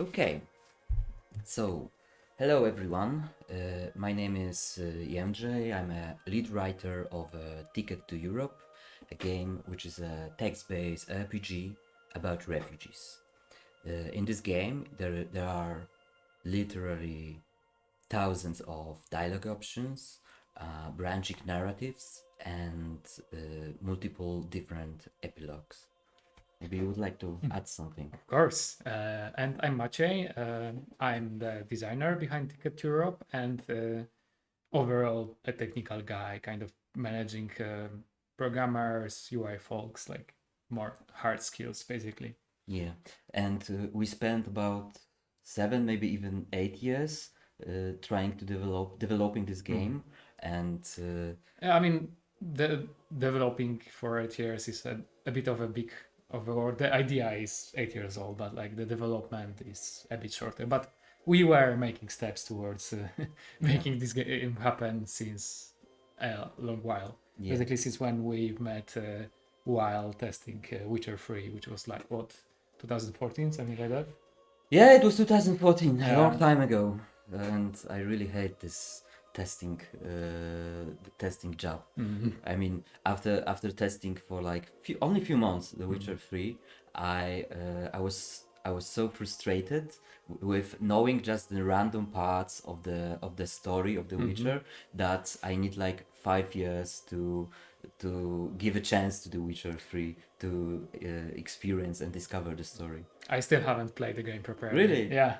Okay, so hello everyone. My name is Jędrzej. I'm a lead writer of Ticket to Europe, a game which is a text-based RPG about refugees. In this game, there are literally thousands of dialogue options, branching narratives, and multiple different epilogues. Maybe you would like to add something. Of course. And I'm Maciej. I'm the designer behind Ticket to Europe and overall a technical guy, kind of managing programmers, UI folks, like more hard skills, basically. Yeah, and we spent about 7, maybe even 8 years trying to developing this game, and Yeah, I mean, the developing for 8 years is a bit of a big of a word. The idea is 8 years old, but like the development is a bit shorter. But we were making steps towards making this game happen since a long while. yeah, Basically, since when we've met while testing Witcher 3, which was like what 2014, something like that. yeah, it was 2014, a Yeah. long time ago, and I really hate this the testing job. I mean, after testing for like only few months, The Witcher 3, I was so frustrated with knowing just the random parts of the story of The Witcher that I need like 5 years to give a chance to The Witcher 3 to experience and discover the story. I still haven't played the game properly. Really? Yeah.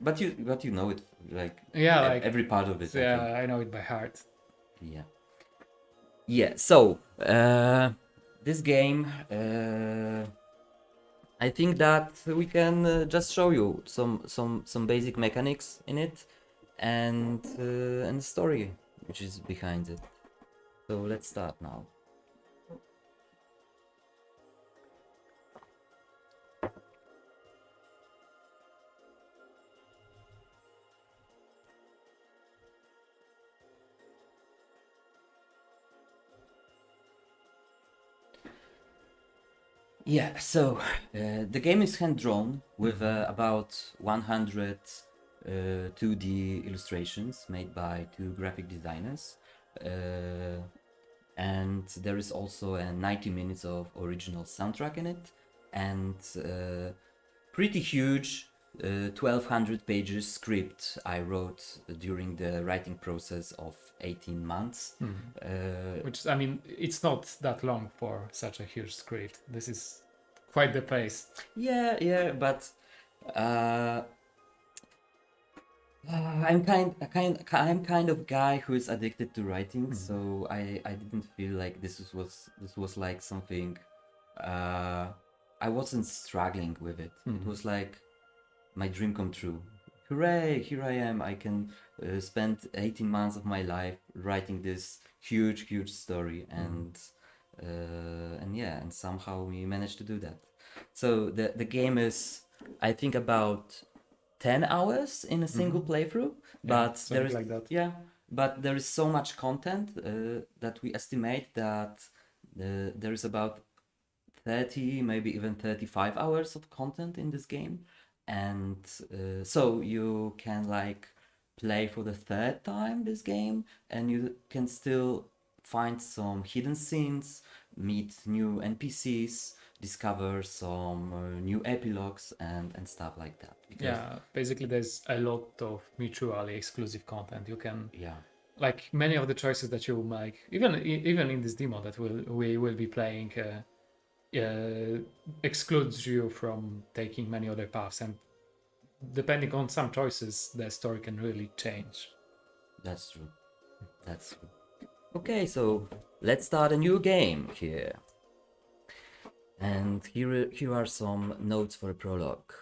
But you know it like Yeah, like every part of it. I yeah, think. I know it by heart. Yeah. Yeah. So this game, I think that we can just show you some basic mechanics in it, and the story which is behind it. So let's start now. Yeah, so the game is hand-drawn with about 100 2D illustrations made by 2 graphic designers. And there is also a 90 minutes of original soundtrack in it, and pretty huge 1200 pages script I wrote during the writing process of 18 months. Which, I mean, it's not that long for such a huge script. This is quite the pace. Yeah, but I'm kind of guy who is addicted to writing, so I didn't feel like this was like something. I wasn't struggling with it. It was like my dream come true. Hooray! Here I am. I can spend 18 months of my life writing this huge story, and yeah, and somehow we managed to do that. So the game is, I think, about 10 hours in a single playthrough, but there something is like that. yeah, but there is so much content that we estimate that there is about 30, maybe even 35 hours of content in this game, and so you can like play for the third time this game, and you can still find some hidden scenes, meet new NPCs, discover some new epilogues and stuff like that. Because, Yeah, basically, there's a lot of mutually exclusive content. You can, yeah, like, many of the choices that you make, even in this demo that we will be playing, excludes you from taking many other paths, and depending on some choices, the story can really change. that's true. That's true. Okay, so let's start a new game here. And here are some notes for a prologue.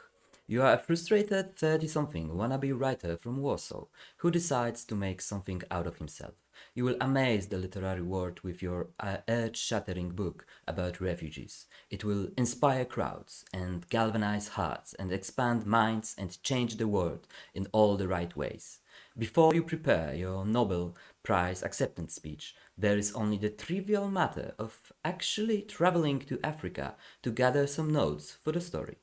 You are a frustrated 30-something wannabe writer from Warsaw who decides to make something out of himself. You will amaze the literary world with your earth-shattering book about refugees. It will inspire crowds and galvanize hearts and expand minds and change the world in all the right ways. Before you prepare your Nobel Prize acceptance speech, there is only the trivial matter of actually traveling to Africa to gather some notes for the story.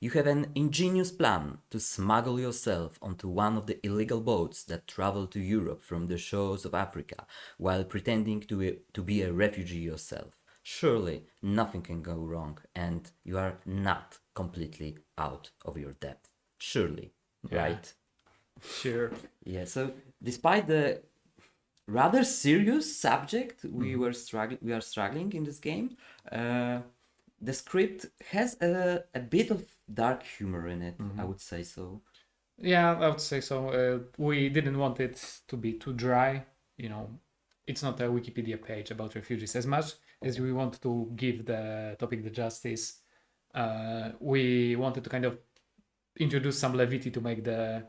You have an ingenious plan to smuggle yourself onto one of the illegal boats that travel to Europe from the shores of Africa while pretending to be a refugee yourself. Surely nothing can go wrong, and you are not completely out of your depth. Surely, right? Sure. Yeah, so despite the rather serious subject we are struggling in this game, the script has a bit of dark humor in it, I would say so. Yeah, I would say so. We didn't want it to be too dry. You know, it's not a Wikipedia page about refugees as much as we want to give the topic the justice. We wanted to kind of introduce some levity to make the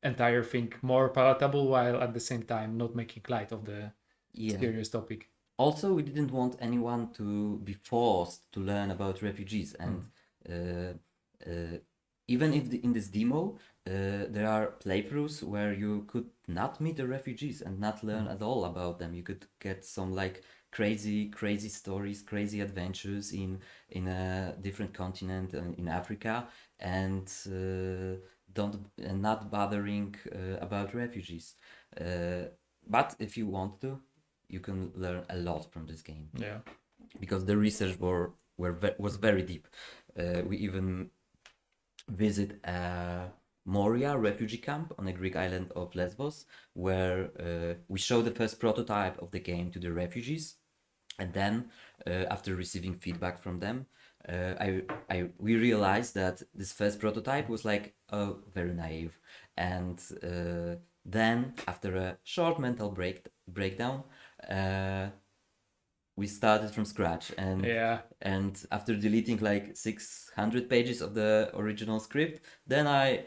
entire thing more palatable while at the same time not making light of the serious topic. Also, we didn't want anyone to be forced to learn about refugees, and even if in this demo there are playthroughs where you could not meet the refugees and not learn at all about them. You could get some like crazy stories, crazy adventures in a different continent in Africa, and not bothering about refugees. But if you want to, you can learn a lot from this game. Yeah, because the research was very deep. We even visit a Moria refugee camp on a Greek island of Lesbos, where we show the first prototype of the game to the refugees, and then after receiving feedback from them, we realized that this first prototype was like very naive, and then after a short mental breakdown, we started from scratch, and after deleting like 600 pages of the original script, then I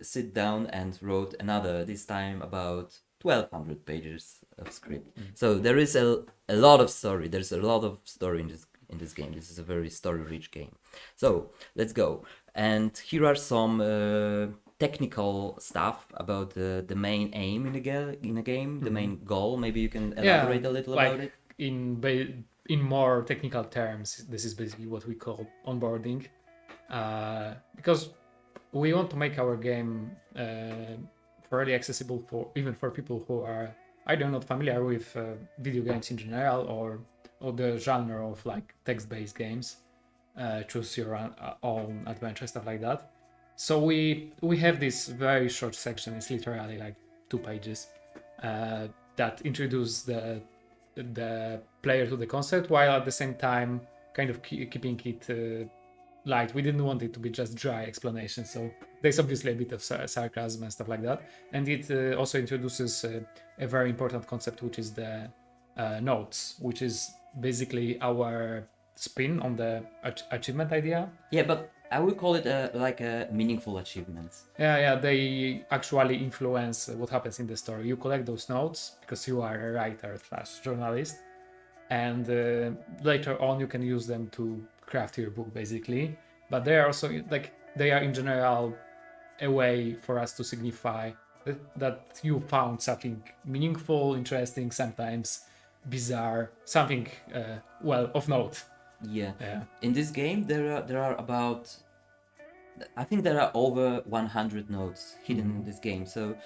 sit down and wrote another, this time about 1200 pages of script. So there is a lot of story. There's a lot of story in this game. This is a very story-rich game. So let's go. And here are some technical stuff about the main aim in a game, the main goal. Maybe you can elaborate a little about it. In more technical terms, this is basically what we call onboarding, because we want to make our game fairly accessible for people who are either not familiar with video games in general or the genre of like text-based games, choose your own adventure, stuff like that. So we have this very short section. It's literally like 2 pages that introduce the player to the concept, while at the same time kind of keeping it light. We didn't want it to be just dry explanation, so there's obviously a bit of sarcasm and stuff like that. And it also introduces a very important concept, which is the notes, which is basically our spin on the achievement idea. Yeah, but I would call it like a meaningful achievement. Yeah, they actually influence what happens in the story. You collect those notes because you are a writer / journalist, and later on you can use them to craft your book, basically. But they are also they are in general a way for us to signify that you found something meaningful, interesting, sometimes bizarre, something of note. Yeah. In this game, there are about, I think there are over 100 notes hidden in this game. So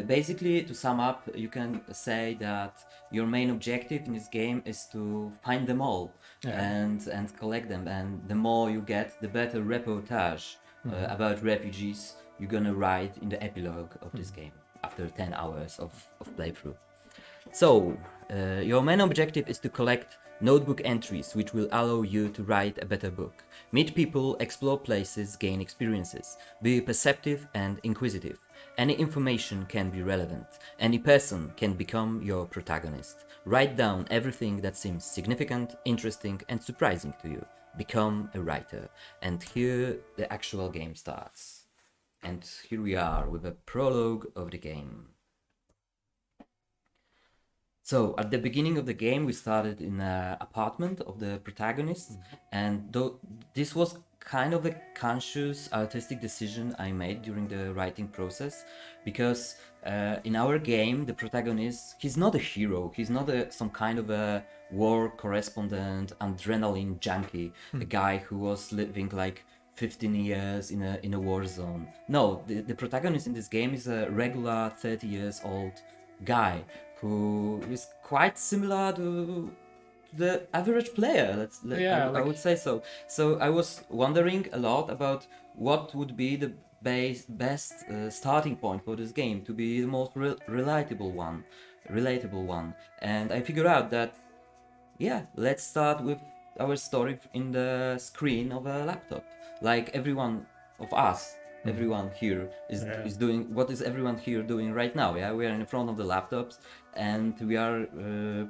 basically, to sum up, you can say that your main objective in this game is to find them all and collect them. And the more you get, the better reportage about refugees you're gonna write in the epilogue of this game after 10 hours of playthrough. So your main objective is to collect notebook entries which will allow you to write a better book. Meet people, explore places, gain experiences. Be perceptive and inquisitive. Any information can be relevant. Any person can become your protagonist. Write down everything that seems significant, interesting, and surprising to you. Become a writer. And here the actual game starts. And here we are with a prologue of the game. So at the beginning of the game, we started in an apartment of the protagonist, and this was kind of a conscious artistic decision I made during the writing process, because in our game, the protagonist, he's not a hero, he's not some kind of a war correspondent, adrenaline junkie, a guy who was living like 15 years in a war zone. No, the protagonist in this game is a regular 30 years old guy who is quite similar to the average player. I would say so. So I was wondering a lot about what would be the best starting point for this game to be the most relatable one. And I figured out that yeah, let's start with our story in the screen of a laptop. Like everyone of us, everyone here is doing. What is everyone here doing right now? Yeah, we are in front of the laptops and we are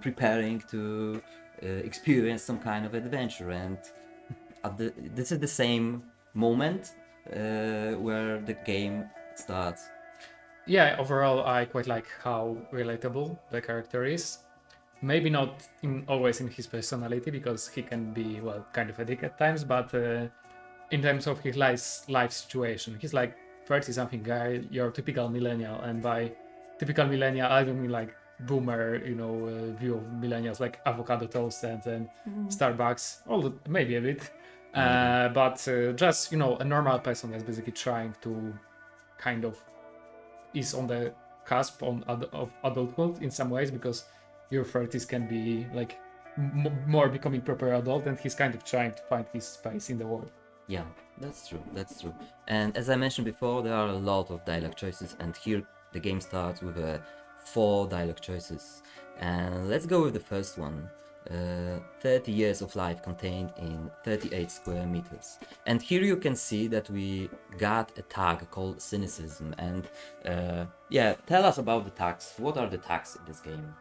preparing to experience some kind of adventure. And this is the same moment where the game starts. Yeah, overall, I quite like how relatable the character is. Maybe not always in his personality, because he can be, well, kind of a dick at times, but in terms of his life situation, he's like 30-something guy, your typical millennial. And by typical millennial, I don't mean like boomer, view of millennials, like avocado toast and Starbucks, maybe a bit. But just, a normal person that's basically trying to kind of is on the cusp of adulthood in some ways, because your 30s can be like more becoming proper adult, and he's kind of trying to find his space in the world. Yeah, that's true. That's true. And as I mentioned before, there are a lot of dialogue choices, and here the game starts with 4 dialogue choices. And let's go with the first one. 30 years of life contained in 38 square meters. And here you can see that we got a tag called cynicism. And yeah, tell us about the tags. What are the tags in this game?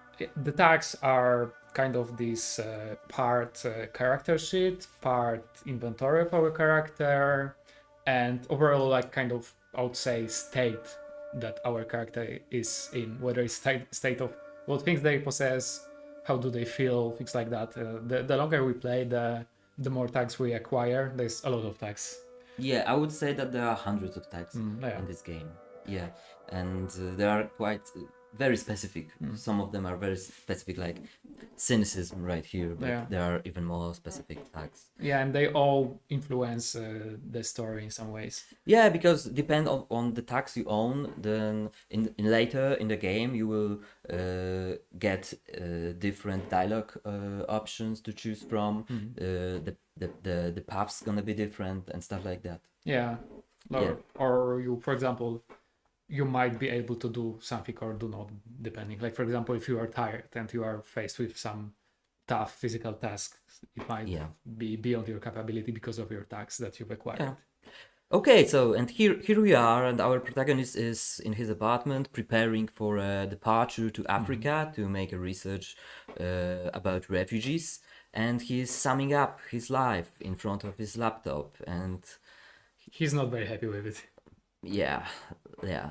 The tags are kind of this part character sheet, part inventory of our character, and overall, like, kind of, I would say, state that our character is in, whether it's state of what things they possess, how do they feel, things like that. The longer we play, the more tags we acquire. There's a lot of tags. Yeah, I would say that there are hundreds of tags in this game. Yeah, and they are quite very specific. Some of them are very specific, like cynicism right here, but there are even more specific tags. Yeah, and they all influence the story in some ways. Yeah, because depend on the tags you own, then in later in the game you will get different dialogue options to choose from. The path's gonna be different and stuff like that. Yeah. Or you, for example, you might be able to do something or do not, depending. Like, for example, if you are tired and you are faced with some tough physical tasks, it might be beyond your capability because of your tags that you've acquired. Yeah. Okay, so and here we are, and our protagonist is in his apartment preparing for a departure to Africa to make a research about refugees, and he's summing up his life in front of his laptop, and he's not very happy with it. Yeah.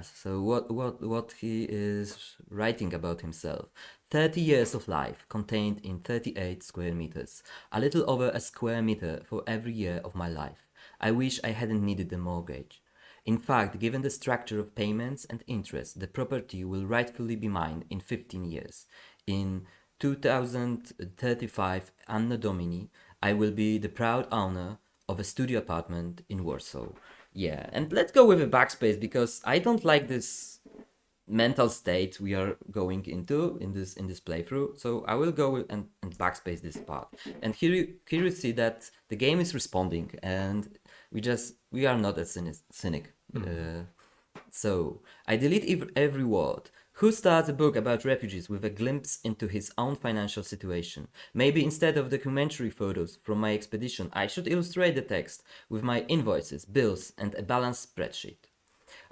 So what he is writing about himself. 30 years of life contained in 38 square meters. A little over a square meter for every year of my life. I wish I hadn't needed a mortgage. In fact, given the structure of payments and interest, the property will rightfully be mine in 15 years. In 2035 Anno Domini, I will be the proud owner of a studio apartment in Warsaw. Yeah, and let's go with a backspace, because I don't like this mental state we are going into in this playthrough. So I will go with and backspace this part. And here you see that the game is responding, and we are not a cynic. So I delete every word. Who starts a book about refugees with a glimpse into his own financial situation? Maybe instead of documentary photos from my expedition, I should illustrate the text with my invoices, bills, and a balanced spreadsheet.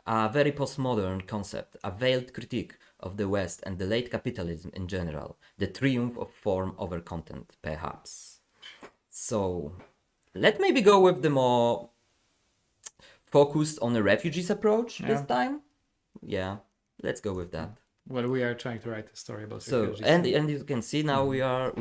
A very postmodern concept, a veiled critique of the West and the late capitalism in general, the triumph of form over content, perhaps. So, let's maybe go with the more focused on the refugees approach this time. Yeah. Let's go with that. Well, we are trying to write a story about refugees. And you can see now we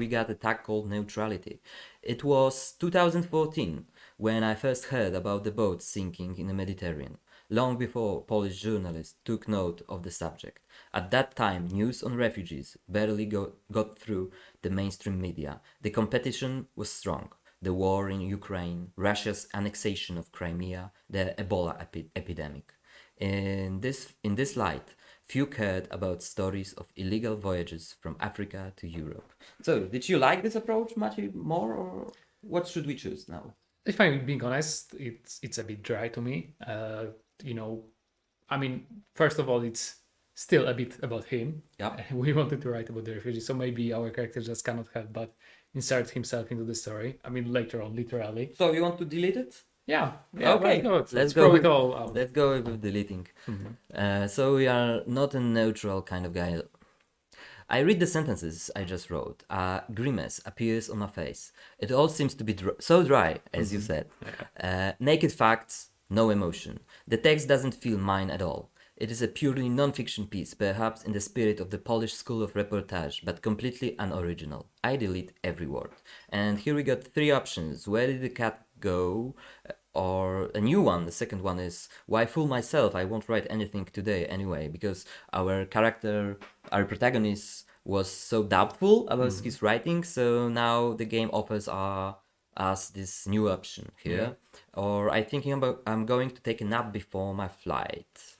got a tag called neutrality. It was 2014 when I first heard about the boats sinking in the Mediterranean, long before Polish journalists took note of the subject. At that time, news on refugees barely got through the mainstream media. The competition was strong. the war in Ukraine, Russia's annexation of Crimea, the Ebola epidemic. In this light, few cared about stories of illegal voyages from Africa to Europe. So, did you like this approach, Maciej, more, or what should we choose now? If I'm being honest, it's a bit dry to me. I mean, first of all, it's still a bit about him. Yeah. We wanted to write about the refugees, so maybe our character just cannot help but insert himself into the story. I mean, later on, literally. So, you want to delete it? Yeah. Okay. Let's go it all out. Let's go with deleting. So we are not a neutral kind of guy. I read the sentences I just wrote. A grimace appears on my face. It all seems to be so dry, as you said. Naked facts, no emotion. The text doesn't feel mine at all. It is a purely non-fiction piece, perhaps in the spirit of the Polish school of reportage, but completely unoriginal. I delete every word. And here we got 3 options. Where did the cat go? Or a new one. The second one is, why fool myself? I won't write anything today anyway, because our protagonist was so doubtful about his writing, so now the game offers us this new option here. Or I'm going to take a nap before my flight.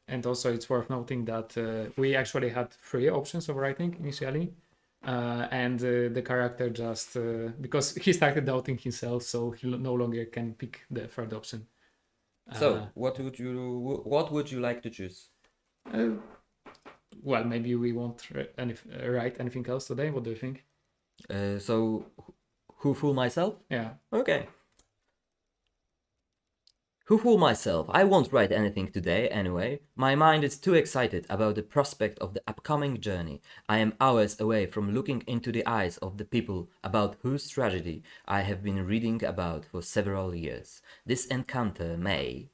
And also, it's worth noting that we actually had 3 options of writing initially. And the character just because he started doubting himself, so he no longer can pick the third option. So what would you like to choose? Well, maybe we won't write anything else today. What do you think? So who fool myself? Yeah. Okay. Who fool myself? I won't write anything today anyway. My mind is too excited about the prospect of the upcoming journey. I am hours away from looking into the eyes of the people about whose tragedy I have been reading about for several years. This encounter may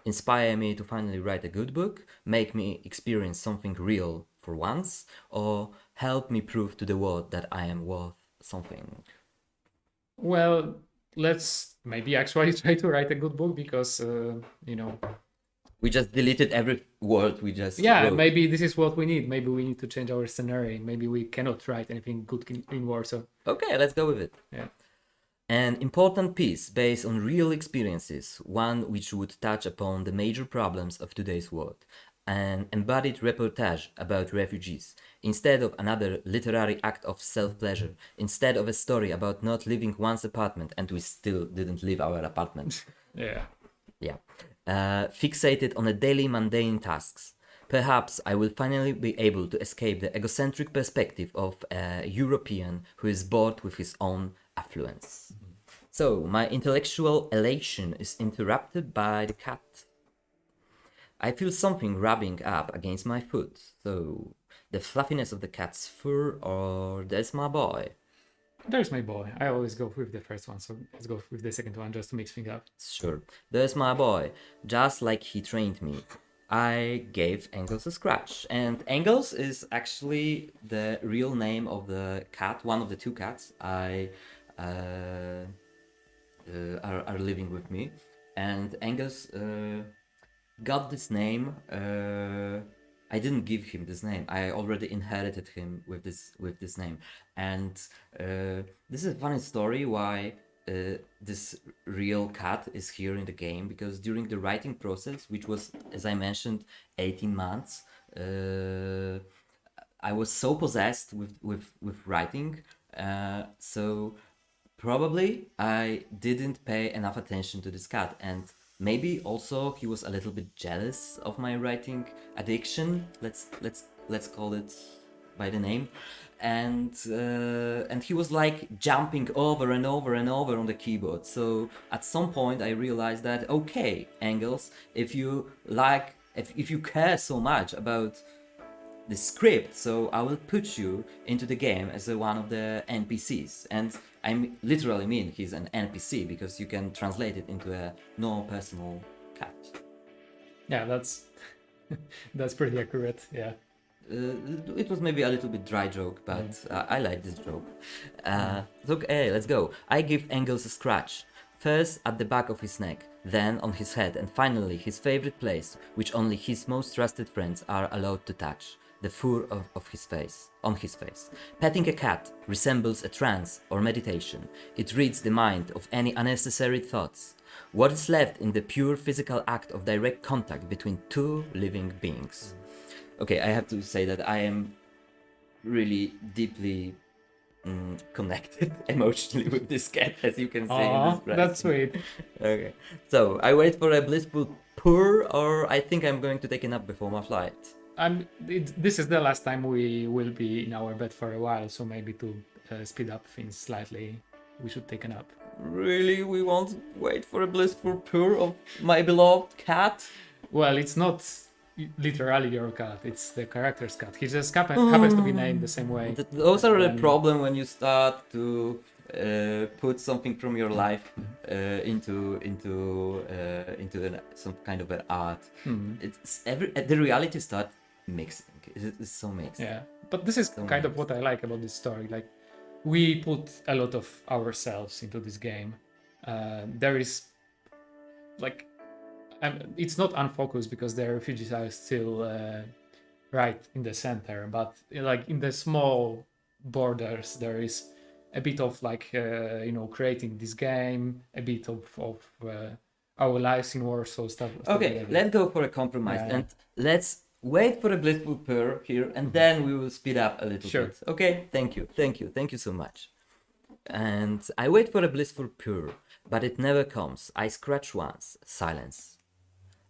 inspire me to finally write a good book, make me experience something real for once, or help me prove to the world that I am worth something. Well, let's maybe actually try to write a good book because, we just deleted every word we just yeah, wrote. maybe this is what we need. Maybe we need to change our scenario. Maybe we cannot write anything good in Warsaw. Okay, let's go with it. Yeah. An important piece based on real experiences, one which would touch upon the major problems of today's world. An embodied reportage about refugees, instead of another literary act of self-pleasure, instead of a story about not leaving one's apartment, and we still didn't leave our apartment. Yeah. Yeah. Fixated on the daily mundane tasks. Perhaps I will finally be able to escape the egocentric perspective of a European who is bored with his own affluence. So, my intellectual elation is interrupted by the cat. I feel something rubbing up against my foot. So, the fluffiness of the cat's fur, or there's my boy. There's my boy. I always go with the first one, so let's go with the second one just to mix things up. Sure. There's my boy. Just like he trained me. I gave Engels a scratch. And Engels is actually the real name of the cat, one of the 2 cats are living with me. And Engels got this name. I didn't give him this name. I already inherited him with this name. And this is a funny story why this real cat is here in the game, because during the writing process, which was, as I mentioned, 18 months, I was so possessed with writing, so probably I didn't pay enough attention to this cat, and maybe also he was a little bit jealous of my writing addiction. Let's call it by the name, and he was like jumping over and over and over on the keyboard. So at some point I realized that, okay, Engels, if you care so much about the script, so I will put you into the game as one of the NPCs. And I literally mean he's an NPC because you can translate it into a non-personal cat. Yeah, that's pretty accurate. Yeah. It was maybe a little bit dry joke, but I like this joke. Okay, let's go. I give Engels a scratch. First at the back of his neck, then on his head, and finally his favorite place, which only his most trusted friends are allowed to touch. the fur of his face, on his face. Petting a cat resembles a trance or meditation. It reads the mind of any unnecessary thoughts. What is left in the pure physical act of direct contact between two living beings? Okay, I have to say that I am really deeply connected emotionally with this cat, as you can see in this writing. That's sweet. Okay, so I wait for a blissful purr, or I think I'm going to take a nap before my flight. This is the last time we will be in our bed for a while, so maybe to speed up things slightly, we should take a nap. Really, we won't wait for a blissful purr of my beloved cat? Well, it's not literally your cat, it's the character's cat. He just happens to be named the same way. Those are the problem when you start to put something from your life into some kind of an art. It's the reality start mixing. It's so mixed. Yeah, but this is So kind of mixed. what I like about this story. Like, we put a lot of ourselves into this game. There is like, it's not unfocused because the refugees are still right in the center, but like in the small borders there is a bit of like creating this game, a bit of our lives in Warsaw stuff. Okay, like let's go for a compromise Yeah. and let's wait for a blissful purr here, and then we will speed up a little Sure. bit. Okay, thank you so much. And I wait for a blissful purr, but it never comes. I scratch once. Silence.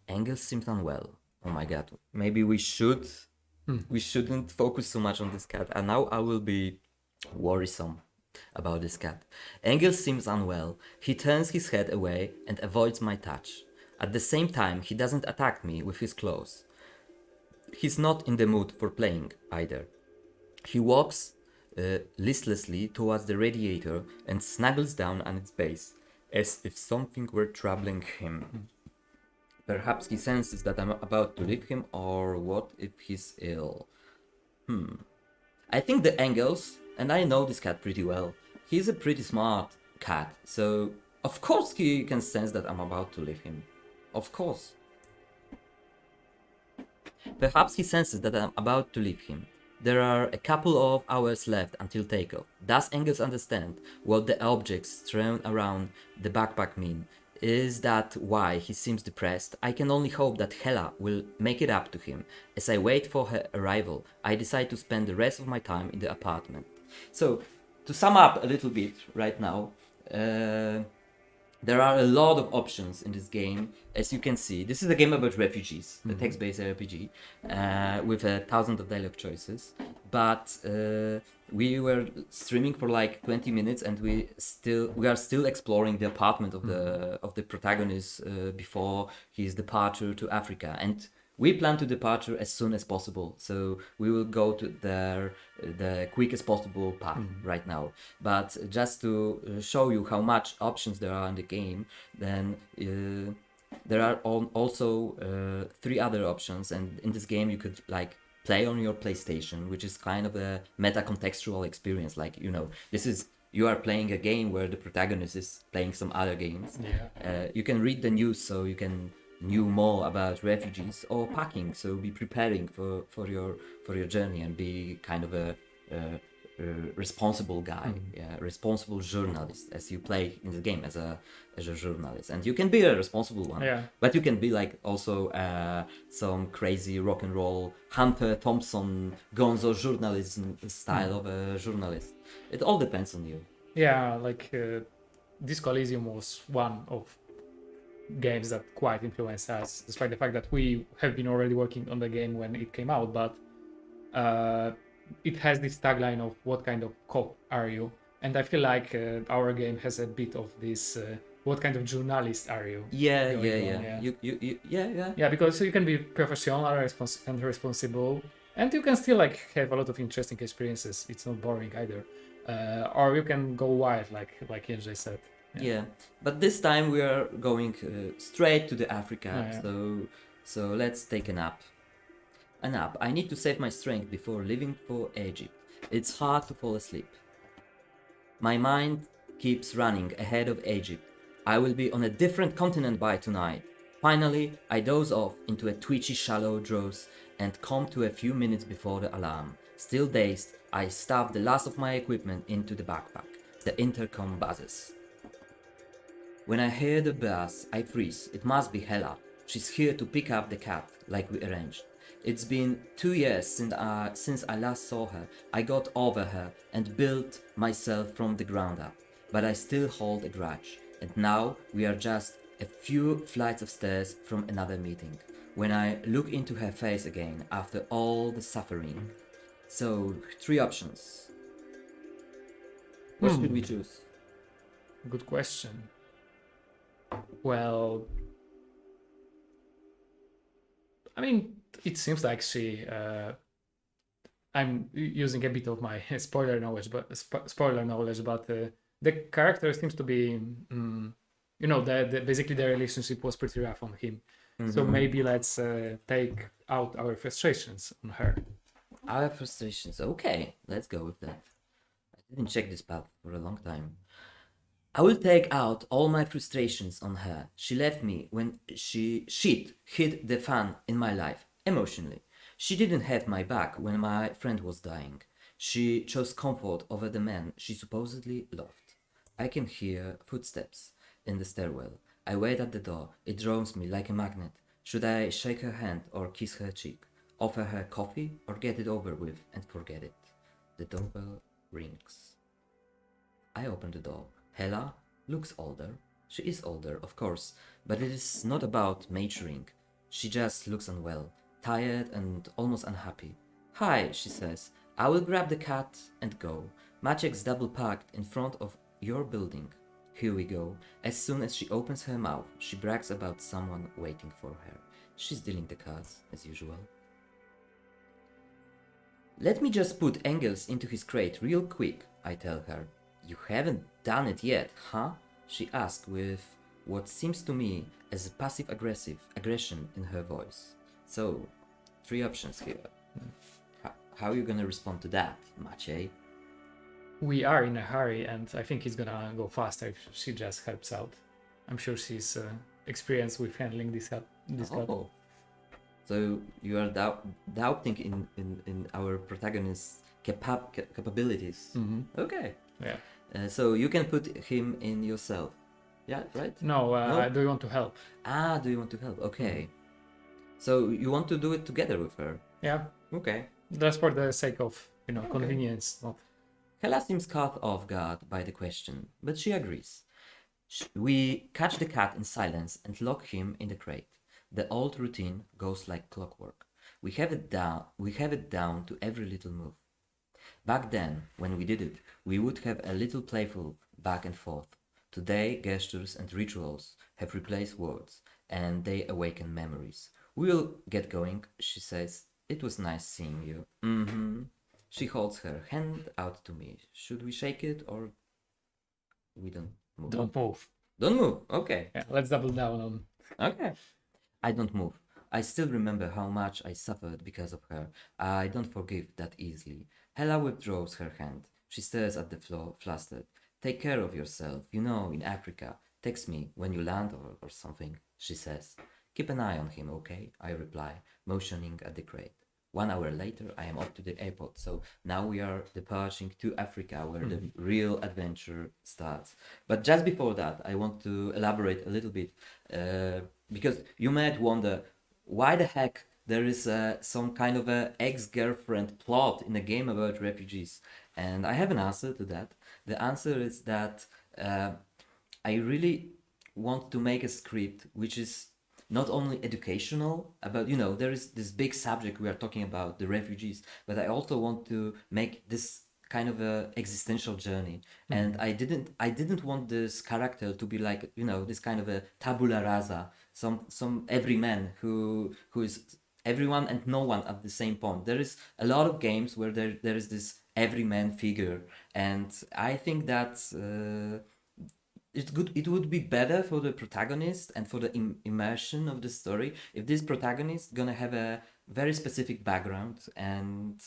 Engels seems unwell. Oh my god. Maybe we shouldn't focus so much on this cat. And now I will be worrisome about this cat. Engels seems unwell. He turns his head away and avoids my touch. At the same time, he doesn't attack me with his claws. He's not in the mood for playing either. He walks listlessly towards the radiator and snuggles down on its base, as if something were troubling him. Perhaps he senses that I'm about to leave him, or what if he's ill? I think the Engels, and I know this cat pretty well, he's a pretty smart cat, so of course he can sense that I'm about to leave him. Of course. Perhaps he senses that I'm about to leave him. There are a couple of hours left until takeoff. Does Engels understand what the objects strewn around the backpack mean? Is that why he seems depressed? I can only hope that Hela will make it up to him. As I wait for her arrival, I decide to spend the rest of my time in the apartment. So, to sum up a little bit right now, there are a lot of options in this game. As you can see, this is a game about refugees, a text-based RPG, with 1,000 of dialogue choices. But we were streaming for like 20 minutes, and we are still exploring the apartment of the protagonist before his departure to Africa. And we plan to departure as soon as possible, so we will go to the quickest possible path right now. But just to show you how much options there are in the game, then there are also 3 other options, and in this game you could like play on your PlayStation, which is kind of a meta-contextual experience. Like, you are playing a game where the protagonist is playing some other games. Yeah. You can read the news, so you can knew more about refugees, or packing, so be preparing for your journey and be kind of a responsible guy, responsible journalist, as you play in the game as a journalist. And you can be a responsible one, but you can be like also some crazy rock and roll Hunter Thompson gonzo journalism style of a journalist. It all depends on you. Yeah, like Disco Elysium was one of games that quite influenced us, despite the fact that we have been already working on the game when it came out. But it has this tagline of "What kind of cop are you?" And I feel like our game has a bit of this "What kind of journalist are you?" Yeah. Yeah, because you can be professional and responsible, and you can still like have a lot of interesting experiences. It's not boring either. Or you can go wild, like Jędrzej said. Yeah, but this time we are going straight to the Africa. So let's take a nap. A nap. I need to save my strength before leaving for Egypt. It's hard to fall asleep. My mind keeps running ahead of Egypt. I will be on a different continent by tonight. Finally, I doze off into a twitchy shallow drowse and come to a few minutes before the alarm. Still dazed, I stuff the last of my equipment into the backpack. The intercom buzzes. When I hear the buzz, I freeze. It must be Hela. She's here to pick up the cat, like we arranged. It's been 2 years since I last saw her. I got over her and built myself from the ground up. But I still hold a grudge. And now we are just a few flights of stairs from another meeting. When I look into her face again after all the suffering. So, 3 options. What should we choose? Good question. Well, I mean, it seems like she. I'm using a bit of my spoiler knowledge, but the character seems to be, basically the relationship was pretty rough on him. So maybe let's take out our frustrations on her. Our frustrations. Okay, let's go with that. I didn't check this path for a long time. I will take out all my frustrations on her. She left me when shit hit the fan in my life, emotionally. She didn't have my back when my friend was dying. She chose comfort over the man she supposedly loved. I can hear footsteps in the stairwell. I wait at the door. It draws me like a magnet. Should I shake her hand or kiss her cheek? Offer her coffee or get it over with and forget it? The doorbell rings. I open the door. Hela looks older. She is older, of course, but it is not about maturing. She just looks unwell, tired and almost unhappy. Hi, she says. I will grab the cat and go. Maciek's double packed in front of your building. Here we go. As soon as she opens her mouth, she brags about someone waiting for her. She's dealing the cards, as usual. Let me just put Engels into his crate real quick, I tell her. You haven't done it yet, huh? She asks with what seems to me as a passive-aggressive aggression in her voice. So, 3 options here. How are you gonna respond to that, Maciej? We are in a hurry, and I think it's gonna go faster if she just helps out. I'm sure she's experienced with handling this cat. So you are doubting in our protagonist's capabilities. Mm-hmm. Okay. Yeah. So you can put him in yourself. Yeah, right? No, No? do you want to help? Do you want to help? Okay. So you want to do it together with her? Yeah. Okay. Just for the sake of, convenience. Not... Hela seems caught off guard by the question, but she agrees. We catch the cat in silence and lock him in the crate. The old routine goes like clockwork. We have it down to every little move. Back then, when we did it, we would have a little playful back and forth. Today, gestures and rituals have replaced words, and they awaken memories. We'll get going, she says. It was nice seeing you. Mm-hmm. She holds her hand out to me. Should we shake it or we don't move? Don't move. Don't move. Okay. Yeah, let's double down on... Okay. I don't move. I still remember how much I suffered because of her. I don't forgive that easily. Hela withdraws her hand. She stares at the floor, flustered. Take care of yourself. In Africa. Text me when you land or something, she says. Keep an eye on him, okay? I reply, motioning at the crate. 1 hour later, I am off to the airport. So now we are departing to Africa, where the real adventure starts. But just before that, I want to elaborate a little bit, because you might wonder, why the heck there is some kind of a ex-girlfriend plot in a game about refugees? And I have an answer to that. The answer is that I really want to make a script which is not only educational about, there is this big subject we are talking about, the refugees, but I also want to make this kind of a existential journey. And I didn't want this character to be like, this kind of a tabula rasa, some everyman who is everyone and no one at the same point. There is a lot of games where there is this everyman figure, and I think that it would be better for the protagonist and for the immersion of the story if this protagonist gonna have a very specific background, and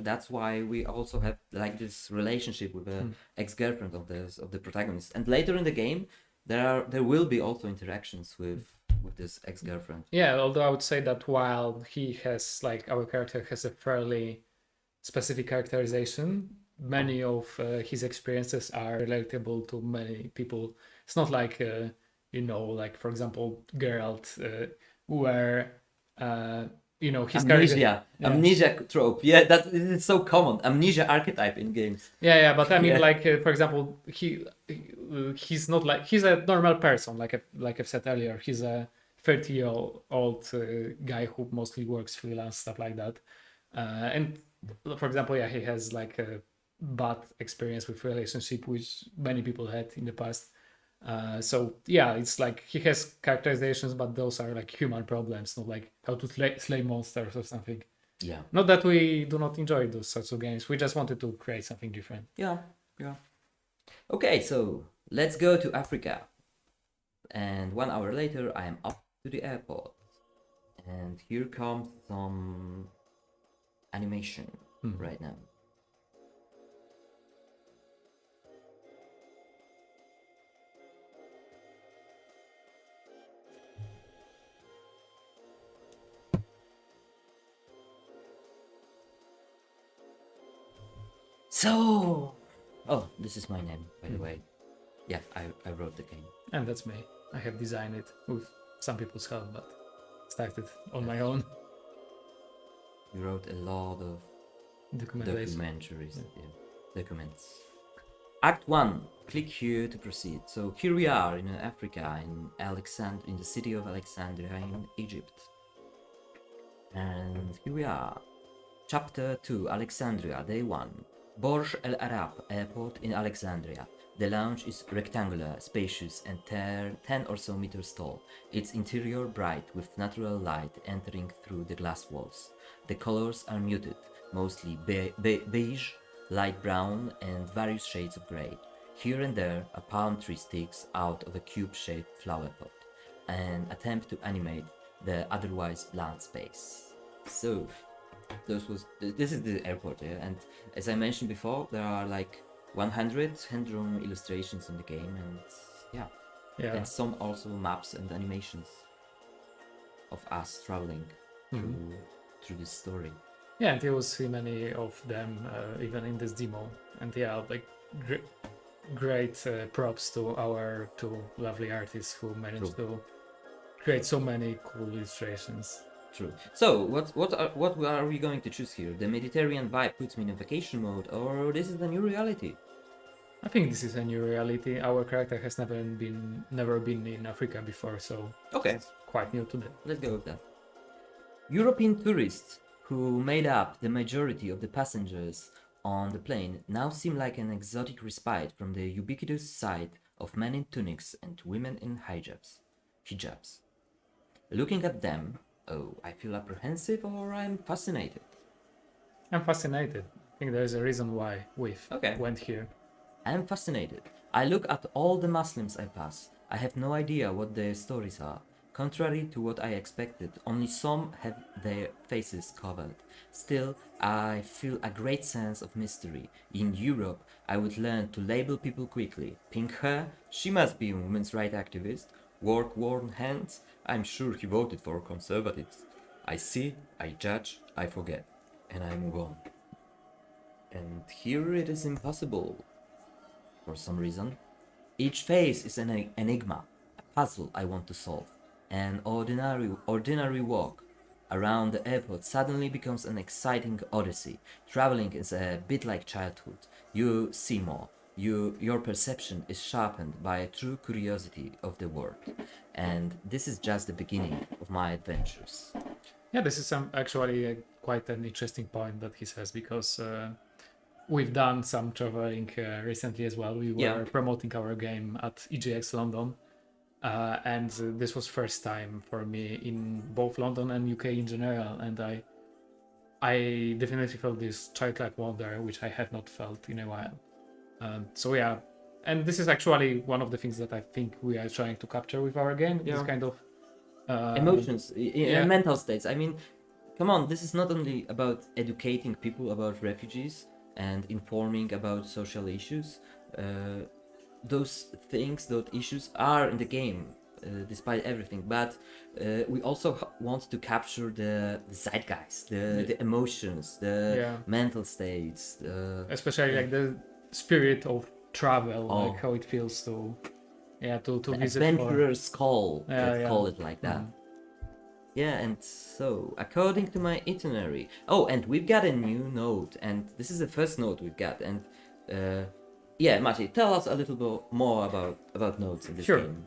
that's why we also have like this relationship with the ex-girlfriend of the protagonist. And later in the game there will be also interactions with with this ex-girlfriend. Yeah, although I would say that while he has, like, our character has a fairly specific characterization, many of his experiences are relatable to many people. It's not like, like, for example, Geralt, where, his character. Amnesia trope. Yeah, that is so common. Amnesia archetype in games. Yeah, but I mean, Yeah. like, for example, he's not like, he's a normal person, like I've said earlier. He's a 30-year-old guy who mostly works freelance, stuff like that. And for example, yeah, he has like a bad experience with relationship, which many people had in the past. So yeah, it's like he has characterizations, but those are like human problems, not like how to slay monsters or something. Yeah. Not that we do not enjoy those sorts of games. We just wanted to create something different. Yeah. Okay, so let's go to Africa. And 1 hour later, I am up to the airport. And here comes some animation right now. So, oh, this is my name, by the way. Yeah, I wrote the game. And that's me. I have designed it with some people's help, but started on my own. You wrote a lot of documentaries. Documents. Act 1. Click here to proceed. So here we are in Africa, in the city of Alexandria in Egypt. And here we are. Chapter 2, Alexandria, Day 1. Borj El Arab Airport in Alexandria. The lounge is rectangular, spacious, and 10 or so meters tall. Its interior bright with natural light entering through the glass walls. The colors are muted, mostly beige, light brown, and various shades of grey. Here and there, a palm tree sticks out of a cube-shaped flower pot, an attempt to animate the otherwise bland space. So, this is the airport, yeah? And as I mentioned before, there are like 100 hand-drawn illustrations in the game, and Yeah. and some also maps and animations of us traveling through this story. Yeah, and you will see many of them even in this demo. And yeah, like great props to our two lovely artists who managed to create so many cool illustrations. True. So, what are we going to choose here? The Mediterranean vibe puts me in a vacation mode, or this is the new reality? I think this is a new reality. Our character has never been in Africa before, so Okay, it's quite new to them. let's go with that. European tourists who made up the majority of the passengers on the plane now seem like an exotic respite from the ubiquitous sight of men in tunics and women in hijabs. Looking at them, oh, I feel apprehensive or I'm fascinated. I'm fascinated. I think there is a reason why we Okay. went here. I'm fascinated. I look at all the Muslims I pass. I have no idea what their stories are. Contrary to what I expected, only some have their faces covered. Still, I feel a great sense of mystery. In Europe, I would learn to label people quickly. Pink hair? She must be a women's rights activist. Work-worn hands? I'm sure he voted for conservatives. I see, I judge, I forget, and I move on. And here it is impossible. For some reason. Each face is an enigma, a puzzle I want to solve. An ordinary walk around the airport suddenly becomes an exciting odyssey. Traveling is a bit like childhood. You see more. Your perception is sharpened by a true curiosity of the world. And this is just the beginning of my adventures. Yeah, this is actually quite an interesting point that he says, because we've done some traveling recently as well. We were promoting our game at EGX London, and this was first time for me in both London and UK in general, and I definitely felt this childlike wonder, which I have not felt in a while. So yeah, and this is actually one of the things that I think we are trying to capture with our game. This kind of emotions, mental states. I mean, come on, this is not only about educating people about refugees and informing about social issues. Those issues are in the game despite everything. But we also want to capture the zeitgeist, the emotions, the Yeah. mental states. Especially like the spirit of travel, Oh. like how it feels to The visit for. adventurer's call. Yeah, Let's yeah. call it like that. Yeah, and so according to my itinerary. Oh, and we've got a new node, and this is the first node we've got. And yeah, Maciej, tell us a little bit more about nodes in this Sure. game.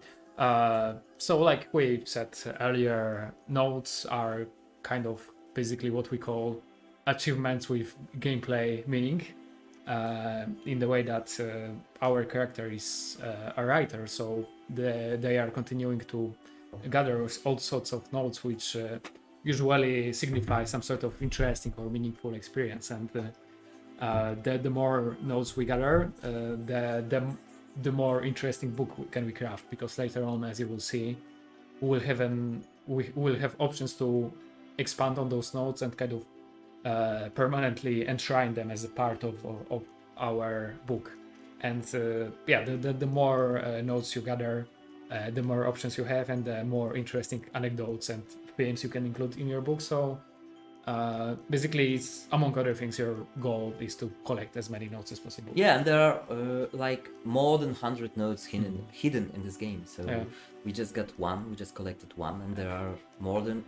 So like we said earlier, nodes are kind of basically what we call achievements with gameplay meaning, in the way that our character is a writer, so they are continuing to gather all sorts of nodes which usually signify some sort of interesting or meaningful experience, and the more nodes we gather, the more interesting book can we craft, because later on, as you will see, we will have options to expand on those nodes and kind of permanently enshrine them as a part of our book. And the more nodes you gather, the more options you have, and the more interesting anecdotes and themes you can include in your book. So basically, it's, among other things, your goal is to collect as many nodes as possible. Yeah, and there are like more than 100 nodes hidden in this game. So we just got one, we just collected one, and there are more than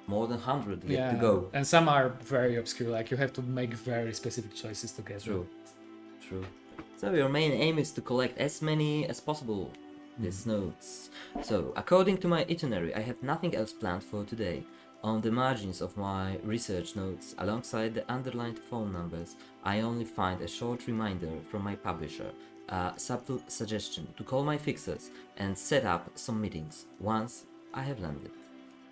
100 yet to go. And some are very obscure, like you have to make very specific choices to get them. True. So your main aim is to collect as many as possible these nodes. So according to my itinerary, I have nothing else planned for today. On the margins of my research notes, alongside the underlined phone numbers, I only find a short reminder from my publisher, a subtle suggestion to call my fixers and set up some meetings once I have landed.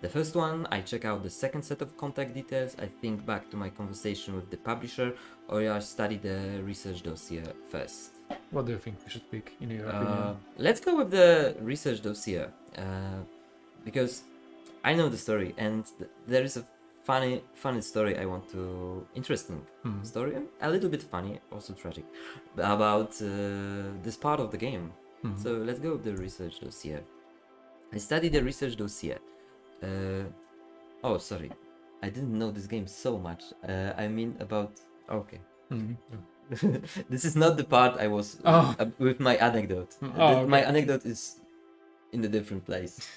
The first one, I check out the second set of contact details, I think back to my conversation with the publisher, or I study the research dossier first. What do you think we should pick, in your opinion? Let's go with the research dossier, because I know the story, and there is a funny story I want to... Interesting story, a little bit funny, also tragic, about this part of the game. So let's go with the research dossier. I studied the research dossier. Oh, sorry. I didn't know this game so much. I mean about... Okay. This is not the part I was with my anecdote. Okay. My anecdote is in a different place.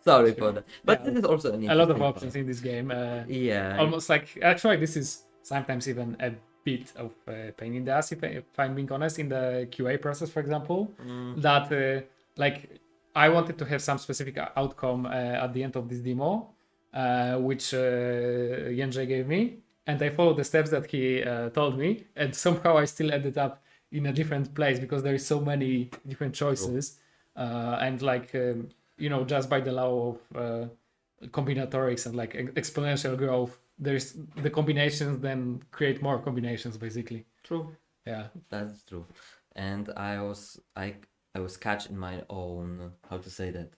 Sorry for that. But this is also an a lot of interesting options part. in this game. Yeah. Almost like, actually, this is sometimes even a bit of pain in the ass, if I'm being honest, in the QA process, for example. That, like, I wanted to have some specific outcome at the end of this demo, which Jędrzej gave me, and I followed the steps that he told me, and somehow I still ended up in a different place because there is so many different choices, and like just by the law of combinatorics and like exponential growth, there's the combinations then create more combinations, basically. True. Yeah, That's true. And I was catch in my own, how to say that,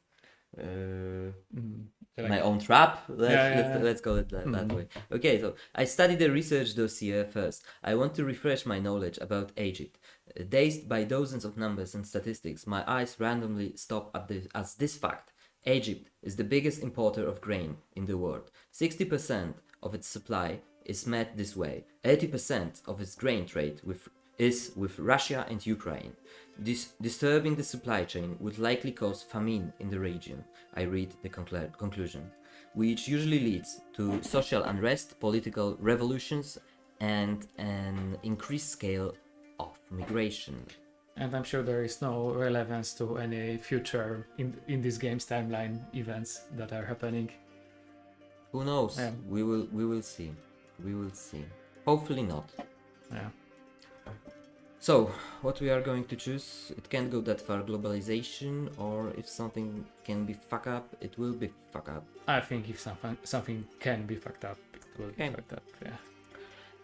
my own trap. Let's call it that way. Okay, so I studied the research dossier first. I want to refresh my knowledge about Egypt. Dazed by dozens of numbers and statistics, my eyes randomly stop at this fact. Egypt is the biggest importer of grain in the world. 60% of its supply is met this way. 80% of its grain trade is with Russia and Ukraine. Disturbing the supply chain would likely cause famine in the region, I read the conclusion, which usually leads to social unrest, political revolutions, and an increased scale of migration. and I'm sure there is no relevance to any future in this game's timeline events that are happening. Who knows? Yeah. We will see. Hopefully not. Yeah. So, what we are going to choose, it can't go that far. Globalization, or if something can be fucked up, it will be fucked up. I think if something can be fucked up, it will be fucked up. Yeah.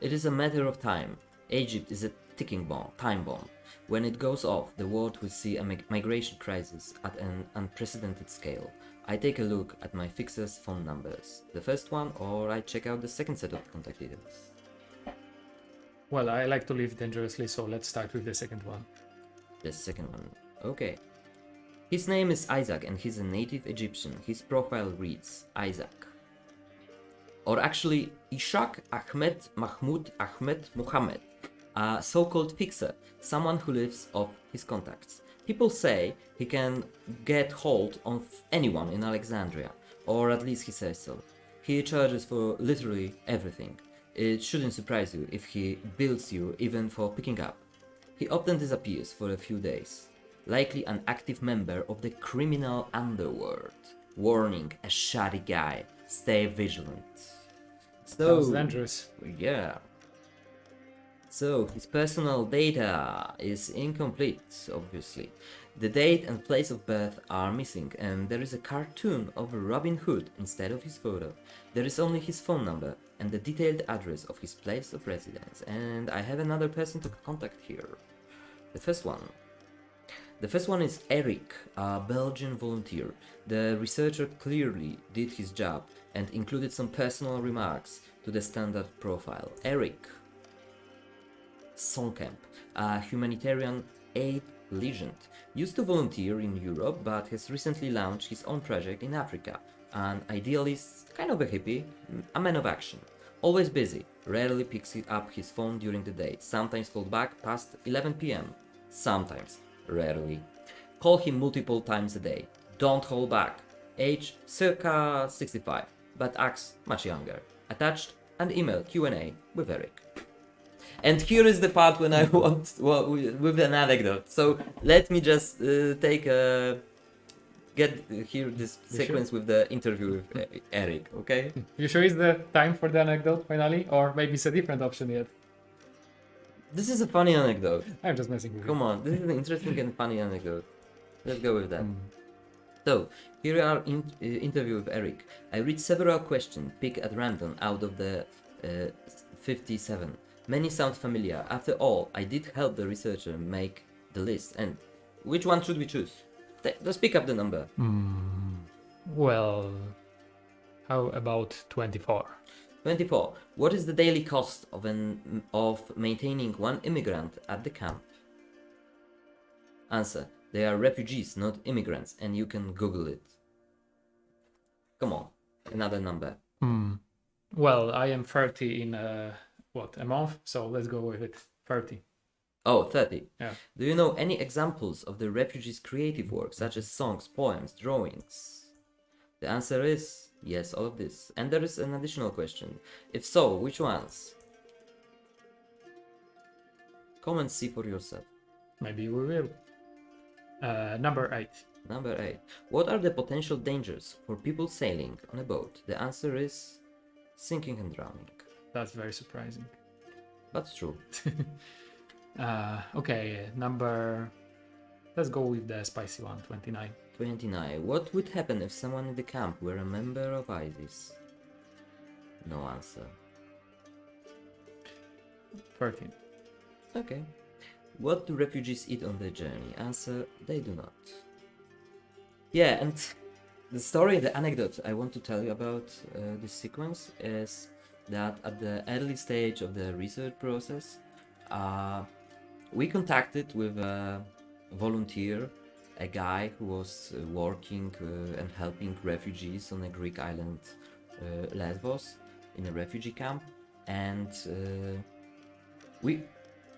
It is a matter of time. Egypt is a ticking time bomb. When it goes off, the world will see a migration crisis at an unprecedented scale. I take a look at my fixers' phone numbers. The first one, or I check out the second set of contact details. Well, I like to live dangerously, so let's start with the second one. The second one. Okay. His name is Isaac and he's a native Egyptian. His profile reads Isaac. Or actually, Ishaq Ahmed Mahmoud Ahmed Muhammad, a so-called fixer, someone who lives off his contacts. People say he can get hold of anyone in Alexandria, or at least he says so. He charges for literally everything. It shouldn't surprise you if he bills you even for picking up. He often disappears for a few days, likely an active member of the criminal underworld. Warning, a shoddy guy. Stay vigilant. Sounds dangerous. Yeah. So, his personal data is incomplete, obviously. The date and place of birth are missing, and there is a cartoon of Robin Hood instead of his photo. There is only his phone number and the detailed address of his place of residence, and I have another person to contact here. The first one is Eric, a Belgian volunteer. The researcher clearly did his job and included some personal remarks to the standard profile. Eric Sonkamp, a humanitarian aid legend, used to volunteer in Europe but has recently launched his own project in Africa. An idealist, kind of a hippie, a man of action. Always busy, rarely picks up his phone during the day, sometimes called back past 11 p.m. Sometimes, rarely. Call him multiple times a day. Don't hold back. Age circa 65, but acts much younger. Attached, an email Q&A with Eric. And here is the part when I want with an anecdote. So let me just get here this sequence with the interview with Eric, okay? You sure it's the time for the anecdote finally? Or maybe it's a different option yet? This is a funny anecdote. I'm just messing with you. Come on, this is an interesting and funny anecdote. Let's go with that. So, here are interview with Eric. I read several questions, pick at random out of the 57. Many sound familiar. After all, I did help the researcher make the list. And which one should we choose? Let's pick up the number. Well, how about 24? 24. What is the daily cost of maintaining one immigrant at the camp? Answer. They are refugees, not immigrants, and you can Google it. Come on, another number. Well, I am 30 in a month? So let's go with it. 30. Oh, 30. Yeah. Do you know any examples of the refugees' creative work, such as songs, poems, drawings? The answer is yes, all of this. And there is an additional question. If so, which ones? Come and see for yourself. Maybe we will. Number 8. Number 8. What are the potential dangers for people sailing on a boat? The answer is sinking and drowning. That's very surprising. That's true. Okay, let's go with the spicy one, 29. 29. What would happen if someone in the camp were a member of ISIS? No answer. 13. Okay. What do refugees eat on their journey? Answer, they do not. Yeah, and the story, the anecdote I want to tell you about this sequence is that at the early stage of the research process, we contacted with a volunteer, a guy who was working and helping refugees on a Greek island, Lesbos, in a refugee camp, and we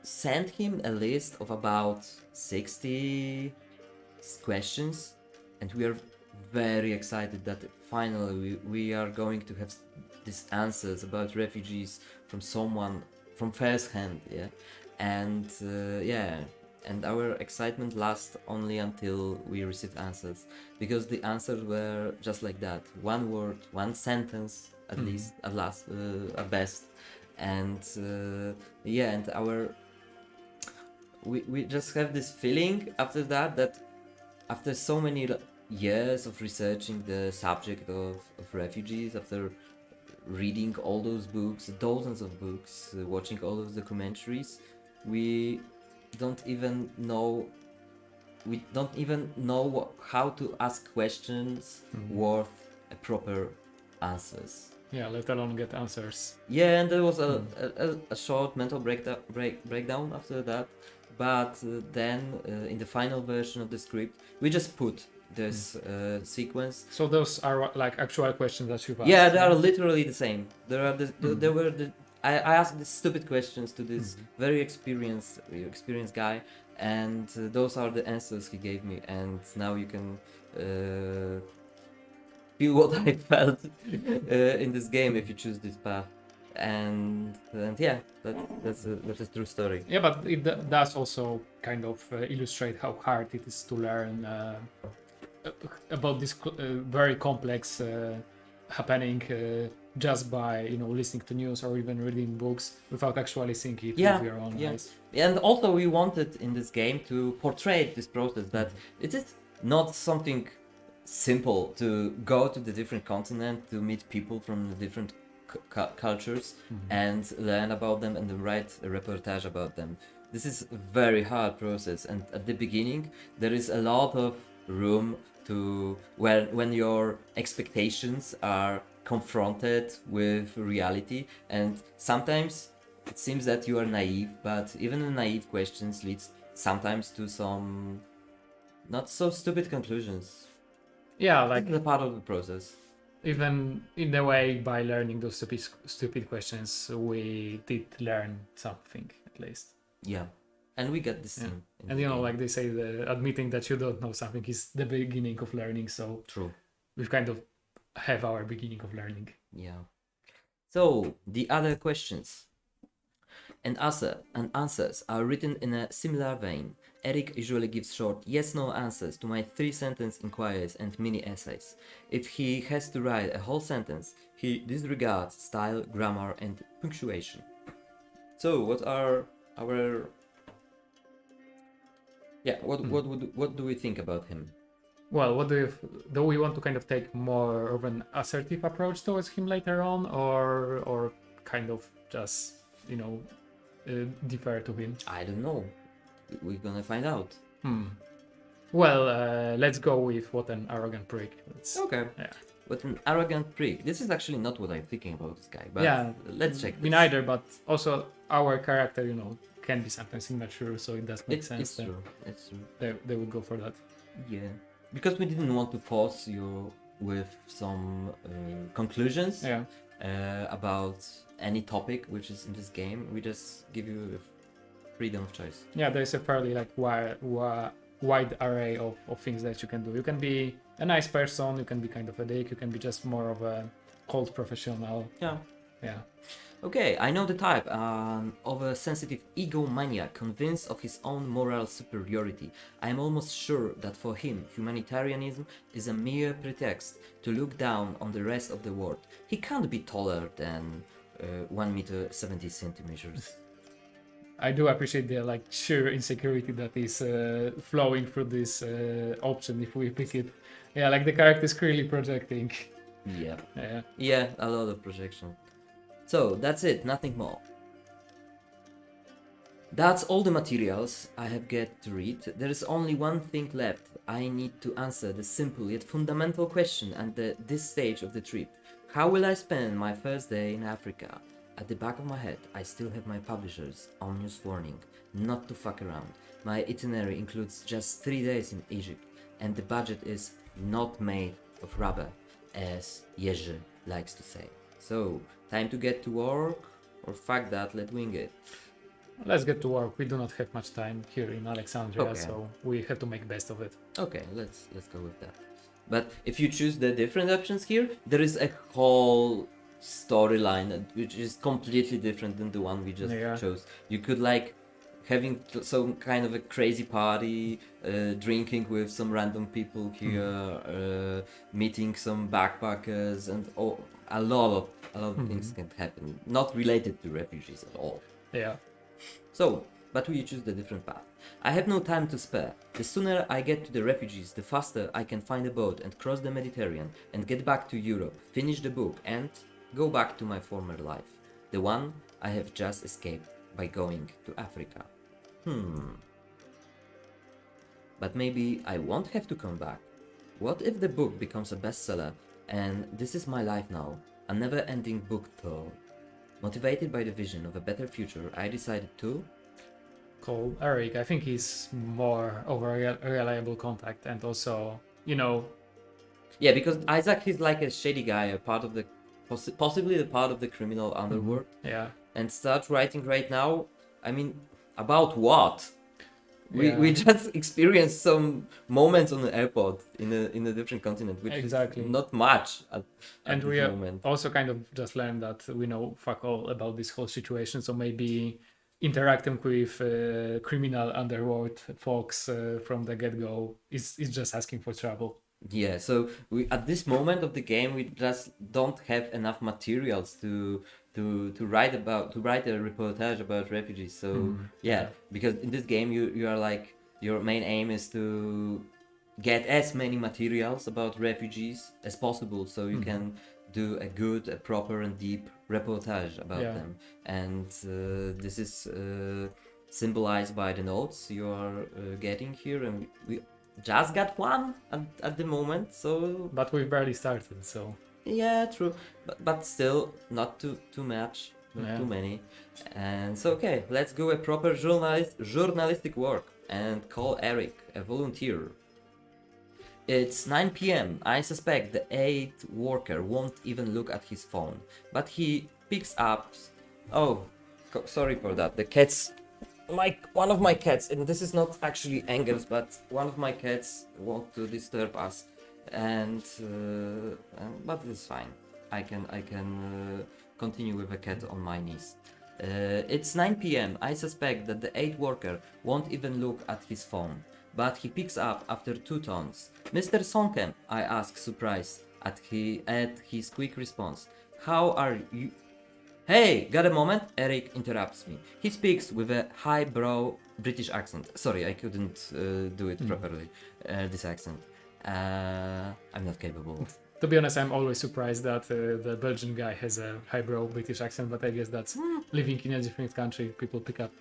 sent him a list of about 60 questions, and we are very excited that finally we are going to have these answers about refugees from someone from first hand, yeah. And and our excitement lasts only until we received answers, because the answers were just like that, one word, one sentence at least, at best. And and we just have this feeling after that after so many years of researching the subject of refugees, after reading all those books, dozens of books, watching all those documentaries, we don't even know how to ask questions worth a proper answers. Yeah, let alone get answers. Yeah, and there was a short mental breakdown after that, but then in the final version of the script, we just put this sequence. So those are like actual questions that you've asked. Yeah, they are literally the same. There are there were the. I asked these stupid questions to this very experienced guy, and those are the answers he gave me. And now you can feel what I felt in this game if you choose this path. And yeah, that's a true story. Yeah, but it does also kind of illustrate how hard it is to learn about this very complex happening just by listening to news or even reading books without actually seeing it with your own eyes. And also we wanted in this game to portray this process that it is not something simple to go to the different continent to meet people from the different cultures and learn about them and then write a reportage about them. This is a very hard process, and at the beginning there is a lot of room to when your expectations are confronted with reality, and sometimes it seems that you are naive, but even the naive questions leads sometimes to some not so stupid conclusions. Yeah, like it's a part of the process. Even in a way, by learning those stupid questions, we did learn something at least. Yeah, and we got this thing. And like they say, admitting that you don't know something is the beginning of learning. So true. We kind of have our beginning of learning. Yeah. So the other questions and answers are written in a similar vein. Eric usually gives short yes/no answers to my 3-sentence inquiries and mini essays. If he has to write a whole sentence, he disregards style, grammar, and punctuation. So, what are our what do we think about him? Well, what do we want to kind of take more of an assertive approach towards him later on, or kind of just defer to him? I don't know. We're gonna find out. Well, let's go with what an arrogant prick. Okay. Yeah. What an arrogant prick. This is actually not what I'm thinking about this guy, but let's check. Me neither, but also our character, can be sometimes immature, so it does make sense. It's true. It's true. They would go for that. Yeah, because we didn't want to force you with some conclusions about any topic which is in this game. We just give you freedom of choice. Yeah, there's a fairly wide array of things that you can do. You can be a nice person, you can be kind of a dick, you can be just more of a cold professional. Yeah. Okay, I know the type of a sensitive egomaniac convinced of his own moral superiority. I am almost sure that for him, humanitarianism is a mere pretext to look down on the rest of the world. He can't be taller than 1 meter 70 centimeters. I do appreciate the sheer insecurity that is flowing through this option if we pick it. Yeah, the character is clearly projecting. Yeah, a lot of projection. So that's it, nothing more. That's all the materials I have got to read. There is only one thing left. I need to answer the simple yet fundamental question at this stage of the trip. How will I spend my first day in Africa? At the back of my head, I still have my publisher's ominous warning not to fuck around. My itinerary includes just 3 days in Egypt, and the budget is not made of rubber, as Jędrzej likes to say. So, time to get to work, or fuck that, let's wing it. Let's get to work. We do not have much time here in Alexandria, so we have to make best of it. Okay, let's go with that. But if you choose the different options here, there is a whole storyline which is completely different than the one we just chose. You could having some kind of a crazy party, drinking with some random people here, meeting some backpackers, and a lot of things can happen, not related to refugees at all. Yeah. So, but we choose the different path. I have no time to spare. The sooner I get to the refugees, the faster I can find a boat and cross the Mediterranean and get back to Europe, finish the book, and go back to my former life. The one I have just escaped by going to Africa. But maybe I won't have to come back. What if the book becomes a bestseller and this is my life now? A never-ending book though. Motivated by the vision of a better future, I decided to called Eric. I think he's more of a reliable contact, and also, you know, Yeah, because Isaac is like a shady guy, a part of the possibly the part of the criminal underworld, yeah, and start writing right now. I mean, about what? We Yeah. just experienced some moments on the airport in a different continent, which Exactly. is not much at and this we moment. also kind of just learned that we know fuck all about this whole situation. So maybe interacting with criminal underworld folks from the get-go is just asking for trouble. Yeah, so we at this moment of the game we just don't have enough materials to write a reportage about refugees. So yeah, because in this game you are like your main aim is to get as many materials about refugees as possible, so you can do a proper and deep reportage about Yeah. them. And this is symbolized by the notes you are getting here, and we just got one at the moment, so But we've barely started, so yeah, true, but still not too much, not Yeah. too many. And so okay, let's go a proper journalistic work and call Eric a volunteer. It's 9 p.m. I suspect the aid worker won't even look at his phone, but he picks up. Oh, sorry for that. The cats, one of my cats, and this is not actually Anger's, but one of my cats want to disturb us, and but it's fine. I can continue with a cat on my knees. It's 9 p.m. I suspect that the aid worker won't even look at his phone, but he picks up after 2 tons. Mr. Sonken, I ask, surprised at his quick response. How are you? Hey, got a moment? Eric interrupts me. He speaks with a highbrow British accent. Sorry, I couldn't do it properly, this accent. I'm not capable. to be honest, I'm always surprised that the Belgian guy has a highbrow British accent, but I guess that's living in a different country. People pick up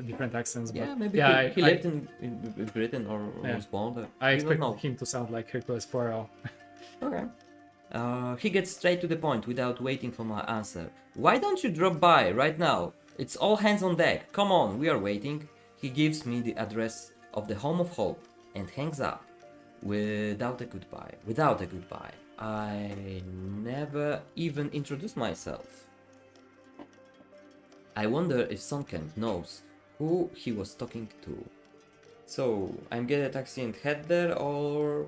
different accents. Yeah, but maybe yeah, he lived in Britain or Yeah. was born there. I We don't expect know. him to sound like Hercules Poirot. Okay. He gets straight to the point without waiting for my answer. Why don't you drop by right now? It's all hands on deck. Come on, we are waiting. He gives me the address of the Home of Hope and hangs up without a goodbye. Without a goodbye. I never even introduced myself. I wonder if Sonken knows who he was talking to. So, I'm get a taxi and head there, or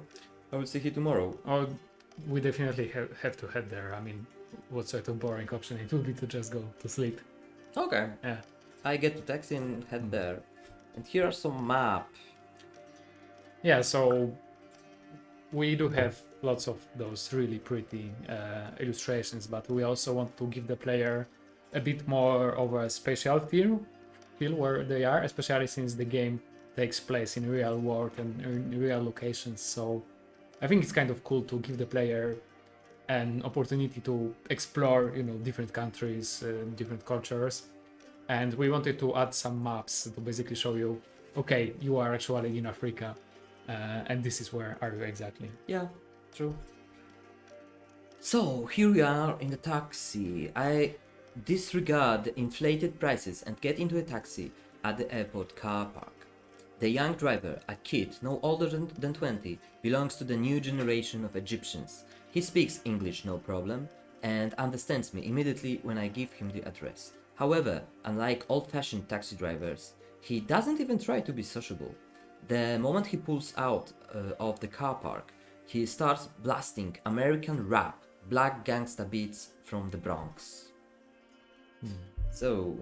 I will see you tomorrow. Oh, we definitely have to head there. I mean, what sort of boring option it would be to just go to sleep? Okay. Yeah. I get to taxi and head there. And here are some map. Yeah, so we do have lots of those really pretty illustrations, but we also want to give the player a bit more of a spatial feel where they are, especially since the game takes place in real world and in real locations. So I think it's kind of cool to give the player an opportunity to explore, different countries, different cultures. And we wanted to add some maps to basically show you, okay, you are actually in Africa, and this is where are you exactly. Yeah, true. So, here we are in the taxi. I disregard the inflated prices and get into a taxi at the airport car park. The young driver, a kid no older than 20, belongs to the new generation of Egyptians. He speaks English no problem and understands me immediately when I give him the address. However, unlike old-fashioned taxi drivers, he doesn't even try to be sociable. The moment he pulls out of the car park, he starts blasting American rap, black gangsta beats from the Bronx. So,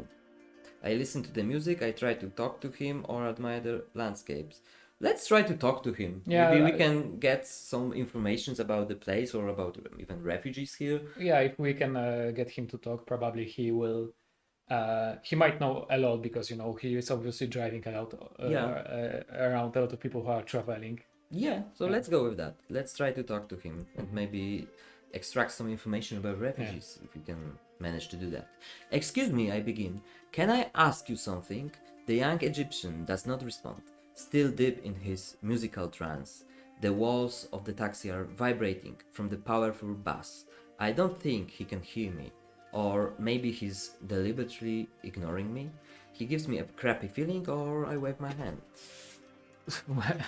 I listen to the music, I try to talk to him or admire the landscapes. Let's try to talk to him. Yeah, Maybe we can get some information about the place or about even refugees here. Yeah, if we can get him to talk, probably he will. He might know a lot because he is obviously driving a lot around a lot of people who are traveling. Yeah, so let's go with that. Let's try to talk to him and maybe extract some information about refugees if we can manage to do that. Excuse me, I begin. Can I ask you something? The young Egyptian does not respond, still deep in his musical trance. The walls of the taxi are vibrating from the powerful bass. I don't think he can hear me, or maybe he's deliberately ignoring me. He gives me a crappy feeling, or I wave my hand.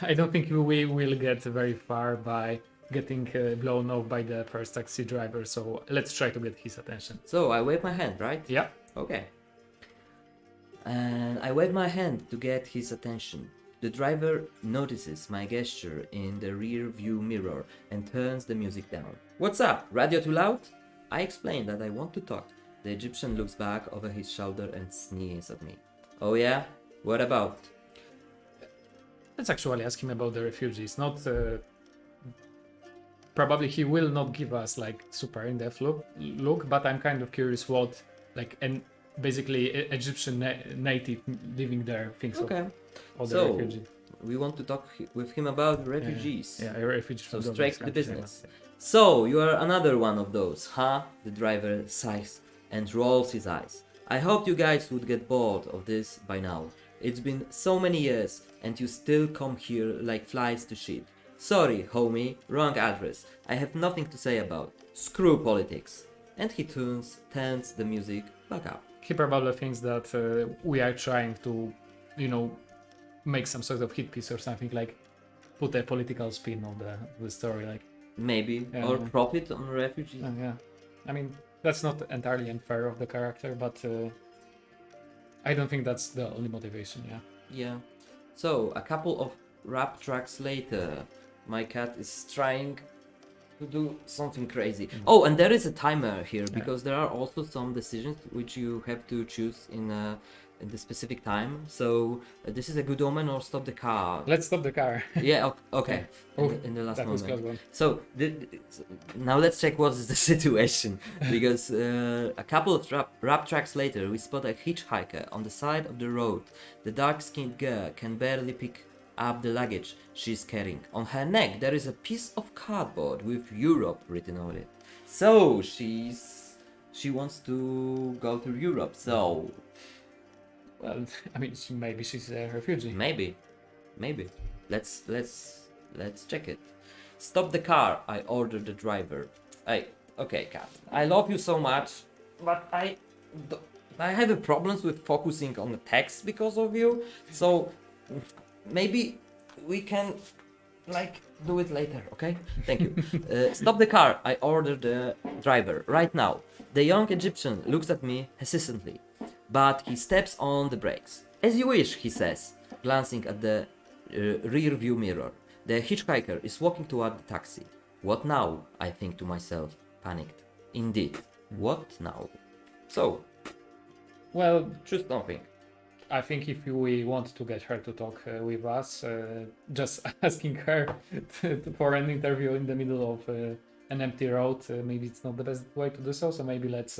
I don't think we will get very far by getting blown off by the first taxi driver, so let's try to get his attention. So I wave my hand, right? Yeah. Okay. And I wave my hand to get his attention. The driver notices my gesture in the rear view mirror and turns the music down. What's up? Radio too loud? I explain that I want to talk. The Egyptian looks back over his shoulder and sneers at me. Oh yeah? What about? Let's actually ask him about the refugees. Not probably he will not give us like super in-depth look, but I'm kind of curious what like basically Egyptian native living there thinks Okay. of the So, refugee. we want to talk with him about refugees. Yeah, a refugee. So from straight those to the countries, business. So, you are another one of those, huh? The driver sighs and rolls his eyes. I hoped you guys would get bored of this by now. It's been so many years and you still come here like flies to shit. Sorry, homie, wrong address. I have nothing to say about. Screw politics. And he turns the music back up. He probably thinks that we are trying to, make some sort of hit piece or something, like put a political spin on the story, like. Maybe. Yeah. Or profit on refugees. Yeah. I mean, that's not entirely unfair of the character, but I don't think that's the only motivation, yeah. Yeah. So, a couple of rap tracks later, my cat is trying to do something crazy. Oh, and there is a timer here because there are also some decisions which you have to choose in the specific time. So, this is a good omen or stop the car. Let's stop the car. Yeah, okay. Oh, In the last that was close moment. one. So now let's check what is the situation, because a couple of rap tracks later, we spot a hitchhiker on the side of the road. The dark-skinned girl can barely pick up the luggage she's carrying. On her neck, there is a piece of cardboard with Europe written on it. So she wants to go to Europe. So Well, I mean, maybe she's a refugee. maybe. Let's check it. Stop the car, I order the driver. Okay, cat. I love you so much, but I have a problems with focusing on the text because of you. So maybe we can do it later, okay? Thank you. Stop the car, I order the driver right now. The young Egyptian looks at me hesitantly, but he steps on the brakes. As you wish, he says, glancing at the rear view mirror. The hitchhiker is walking toward the taxi. What now? I think to myself, panicked. Indeed, what now? So, Well, choose something. I think if we want to get her to talk with us, just asking her for an interview in the middle of an empty road, maybe it's not the best way to do so. So maybe let's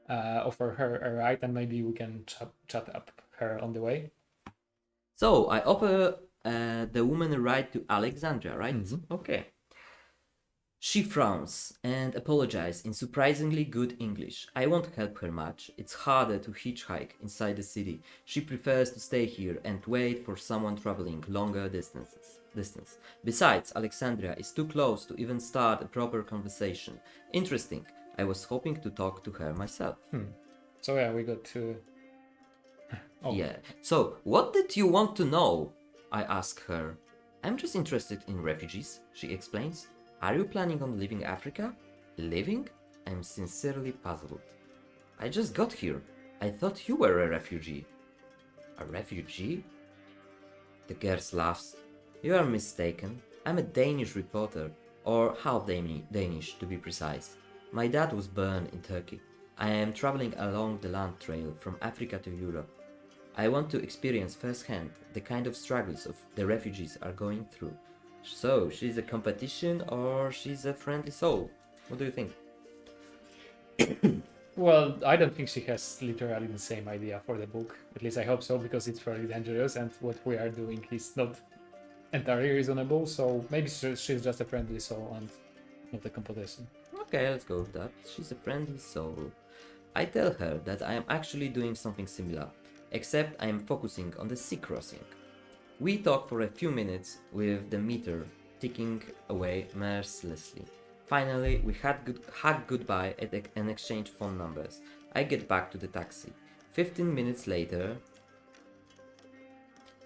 offer her a ride, and maybe we can chat up her on the way. So, I offer the woman a ride to Alexandria, right? Okay. She frowns and apologizes in surprisingly good English. I won't help her much. It's harder to hitchhike inside the city. She prefers to stay here and wait for someone traveling longer distance. Besides, Alexandria is too close to even start a proper conversation. Interesting. I was hoping to talk to her myself. So yeah, we got to. Oh. Yeah. So, what did you want to know? I ask her. I'm just interested in refugees, she explains. Are you planning on leaving Africa? Leaving? I'm sincerely puzzled. I just got here. I thought you were a refugee. A refugee? The girl laughs. You are mistaken. I'm a Danish reporter, or half Danish to be precise. My dad was born in Turkey. I am traveling along the land trail from Africa to Europe. I want to experience firsthand the kind of struggles of the refugees are going through. So, she's a competition or she's a friendly soul? What do you think? Well, I don't think she has literally the same idea for the book. At least I hope so, because it's very dangerous and what we are doing is not entirely reasonable. So maybe she's just a friendly soul and not a competition. Okay, let's go with that. She's a friendly soul. I tell her that I am actually doing something similar, except I am focusing on the sea crossing. We talk for a few minutes with the meter ticking away mercilessly. Finally, we hug goodbye and exchange phone numbers. I get back to the taxi. 15 minutes later,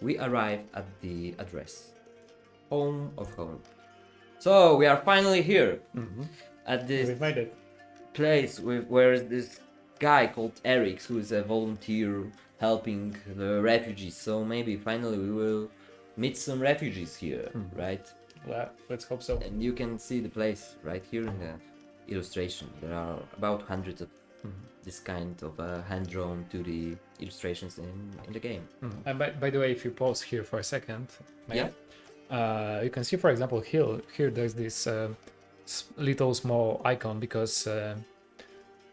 we arrive at the address. Home of home. So we are finally here at this We made it. place where this guy called Eric, who is a volunteer helping the refugees. So maybe finally we will meet some refugees here, right? Well, let's hope so. And you can see the place right here in the illustration. There are about hundreds of this kind of hand-drawn 2D illustrations in the game. And by the way, if you pause here for a second, Yeah. you can see, for example, here there's this little small icon because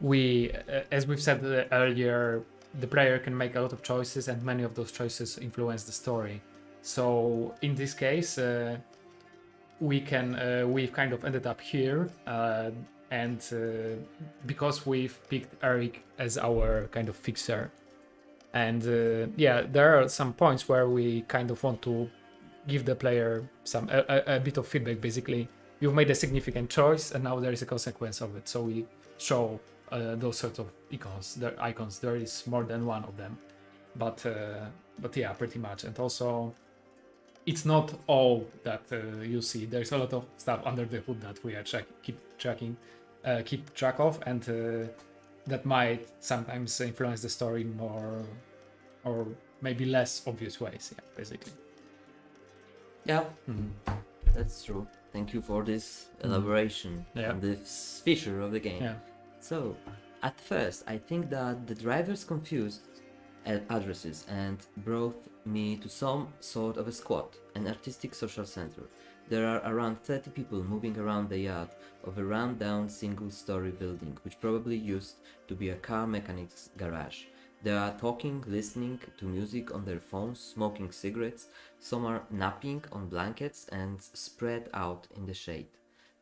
we, as we've said earlier, the player can make a lot of choices, and many of those choices influence the story. So in this case, we've kind of ended up here, and because we've picked Eric as our kind of fixer. And there are some points where we kind of want to give the player a bit of feedback. Basically, you've made a significant choice, and now there is a consequence of it. So we show those sorts of icons. There is more than one of them, but yeah, pretty much. And also, it's not all that you see. There's a lot of stuff under the hood that we are keep track of, and that might sometimes influence the story more or maybe less obvious ways. Yeah, basically. Yeah, that's true. Thank you for this elaboration on this feature of the game. Yeah. So, at first, I think that the drivers confused addresses and brought me to some sort of a squat, an artistic social center. There are around 30 people moving around the yard of a rundown single-story building, which probably used to be a car mechanic's garage. They are talking, listening to music on their phones, smoking cigarettes. Some are napping on blankets and spread out in the shade.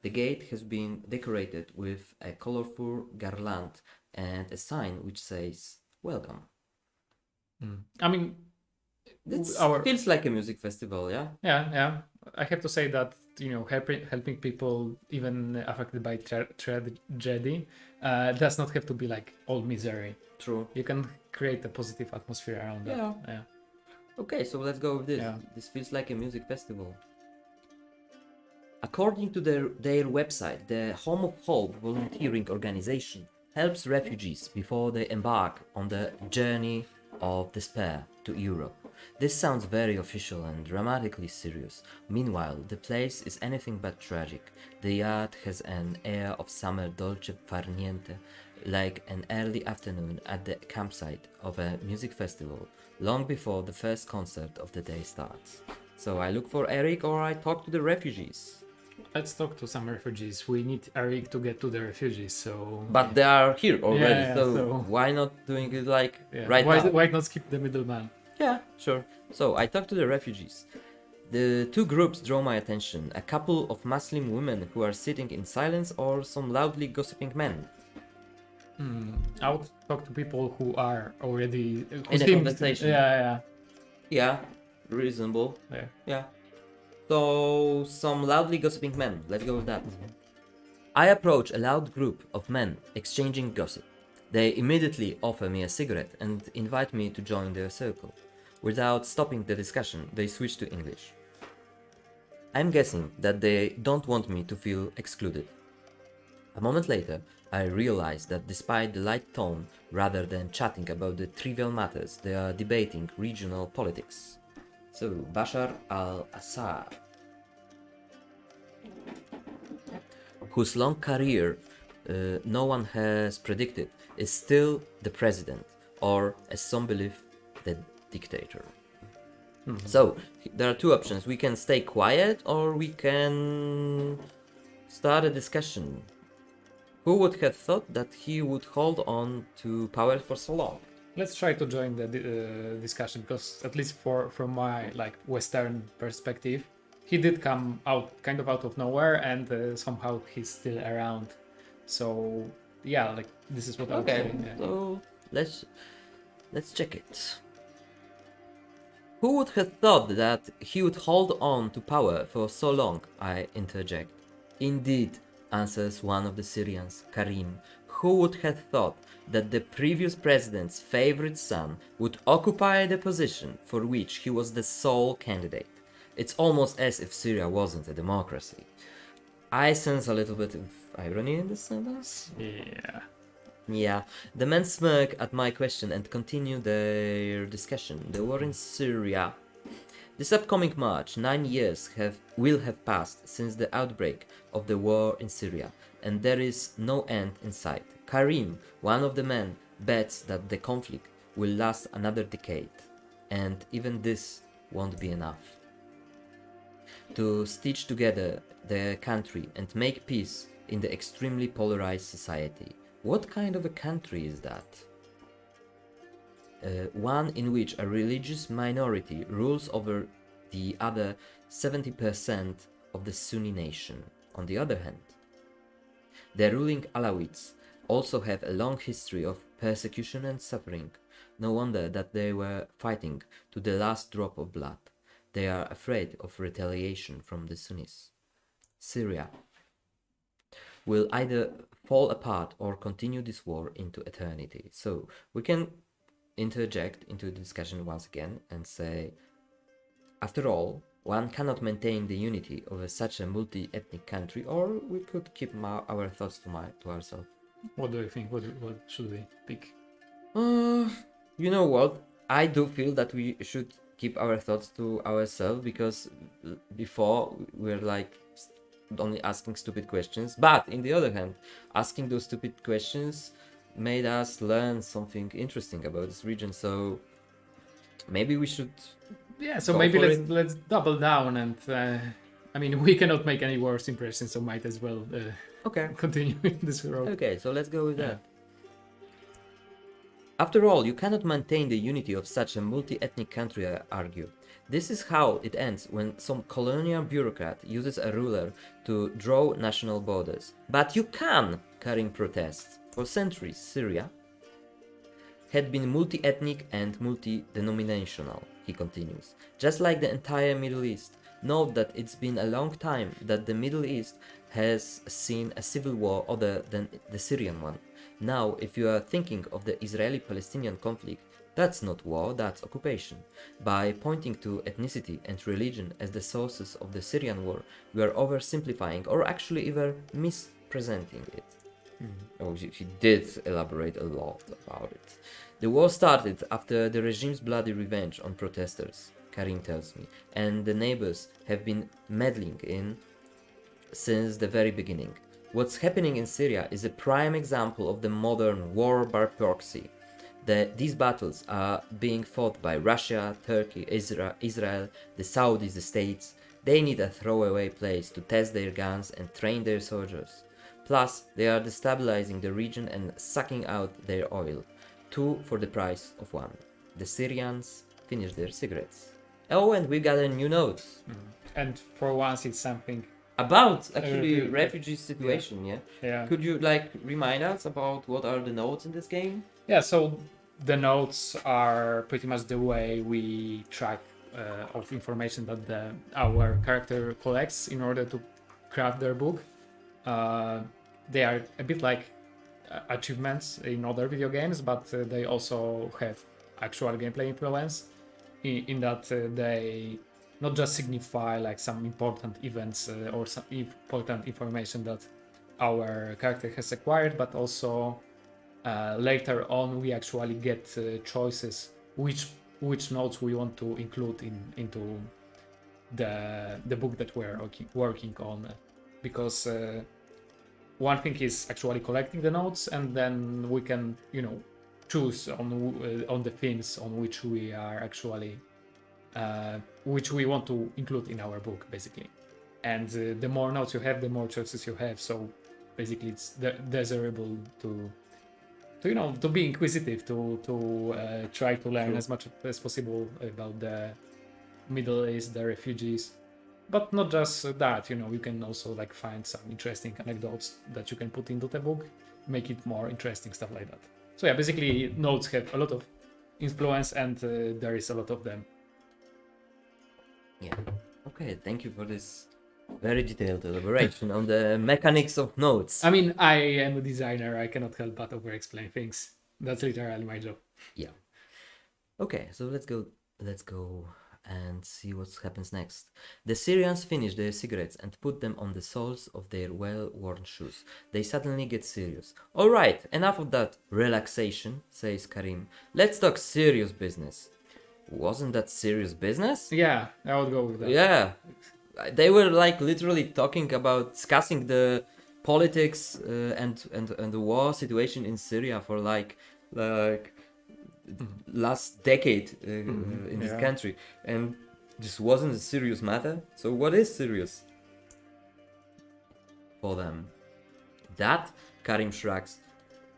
The gate has been decorated with a colorful garland and a sign which says, "Welcome." I mean, This our feels like a music festival, yeah? yeah. I have to say that, you know, helping people even affected by tragedy does not have to be like all misery. True. You can create a positive atmosphere around that. Yeah. Okay, so let's go with this. Yeah. This feels like a music festival. According to their website, the Home of Hope volunteering organization helps refugees before they embark on the journey of despair to Europe. This sounds very official and dramatically serious. Meanwhile, the place is anything but tragic. The yard has an air of summer dolce far niente, like an early afternoon at the campsite of a music festival, long before the first concert of the day starts. So I look for Eric or I talk to the refugees. Let's talk to some refugees. We need Eric to get to the refugees, so... But they are here already, Yeah, so why not doing it like right why, now? Why not skip the middleman? Yeah, sure. So I talked to the refugees. The two groups draw my attention. A couple of Muslim women who are sitting in silence or some loudly gossiping men. I would talk to people who are already... In a conversation. Yeah. Yeah, reasonable. Yeah. Yeah. So, some loudly gossiping men. Let's go with that. I approach a loud group of men exchanging gossip. They immediately offer me a cigarette and invite me to join their circle. Without stopping the discussion, they switch to English. I'm guessing that they don't want me to feel excluded. A moment later, I realize that despite the light tone, rather than chatting about the trivial matters, they are debating regional politics. So, Bashar al-Assad, whose long career no one has predicted, is still the president, or as some believe, the dictator. So, there are two options. We can stay quiet or we can start a discussion. Who would have thought that he would hold on to power for so long? Let's try to join the discussion, because at least from my like Western perspective, he did come out kind of out of nowhere, and somehow he's still around. So yeah, like this is what I would say. Yeah. So let's check it. Who would have thought that he would hold on to power for so long? I interject. Indeed, answers one of the Syrians, Karim, Who would have thought that the previous president's favorite son would occupy the position for which he was the sole candidate? It's almost as if Syria wasn't a democracy. I sense a little bit of irony in this sentence. Yeah. Yeah, the men smirk at my question and continue their discussion. The war in Syria. This upcoming March, 9 years will have passed since the outbreak of the war in Syria, and there is no end in sight. Karim, one of the men, bets that the conflict will last another decade, and even this won't be enough to stitch together the country and make peace in the extremely polarized society. What kind of a country is that? One in which a religious minority rules over the other 70% of the Sunni nation. On the other hand, the ruling Alawites also have a long history of persecution and suffering. No wonder that they were fighting to the last drop of blood. They are afraid of retaliation from the Sunnis. Syria will either fall apart or continue this war into eternity. So we can interject into the discussion once again and say, after all, one cannot maintain the unity of such a multi-ethnic country, or we could keep our thoughts to ourselves. What do you think? What should we pick? You know what? I do feel that we should keep our thoughts to ourselves, because before we're like only asking stupid questions, but in the other hand, asking those stupid questions made us learn something interesting about this region. So maybe we should. Yeah, so go maybe for let's double down, and I mean, we cannot make any worse impressions, so might as well Okay. continue in this road. Okay, so let's go with Yeah. that. After all, you cannot maintain the unity of such a multi-ethnic country, I argue. This is how it ends when some colonial bureaucrat uses a ruler to draw national borders. But you can, Karim protests. For centuries, Syria had been multi-ethnic and multi-denominational, he continues. Just like the entire Middle East. Note that it's been a long time that the Middle East has seen a civil war other than the Syrian one. Now, if you are thinking of the Israeli-Palestinian conflict, that's not war, that's occupation. By pointing to ethnicity and religion as the sources of the Syrian war, we are oversimplifying or actually even mispresenting it. Oh, she did elaborate a lot about it. The war started after the regime's bloody revenge on protesters, Karim tells me, and the neighbors have been meddling in since the very beginning. What's happening in Syria is a prime example of the modern war by proxy. These battles are being fought by Russia, Turkey, Israel, the Saudis, the States. They need a throwaway place to test their guns and train their soldiers. Plus, they are destabilizing the region and sucking out their oil. 2 for the price of 1. The Syrians finish their cigarettes. Oh, and we got a new note. And for once, it's something. About actually refugee situation, yeah? Yeah. Could you like remind us about what are the notes in this game? Yeah. So the notes are pretty much the way we track of information that our character collects in order to craft their book. They are a bit like achievements in other video games, but they also have actual gameplay influence in that they not just signify like some important events or some important information that our character has acquired, but also later on we actually get choices which notes we want to include into the book that we're working on, because one thing is actually collecting the notes, and then we can choose on the themes on which we are actually which we want to include in our book, basically. And the more notes you have, the more choices you have. So basically, it's desirable to be inquisitive, to try to learn as much as possible about the Middle East, the refugees. But not just that, you can also like find some interesting anecdotes that you can put into the book, make it more interesting, stuff like that. So yeah, basically notes have a lot of influence, and there is a lot of them. Yeah. Okay, thank you for this Very detailed elaboration on the mechanics of notes. I mean, I am a designer. I cannot help but over-explain things. That's literally my job. Yeah. Okay, so let's go and see what happens next. The Syrians finish their cigarettes and put them on the soles of their well-worn shoes. They suddenly get serious. All right, enough of that relaxation, says Karim. Let's talk serious business. Wasn't that serious business? Yeah, I would go with that. Yeah. They were like literally talking about discussing the politics and the war situation in Syria for like last decade in this Yeah. country, and this wasn't a serious matter. So what is serious for them? That, Karim shrugs,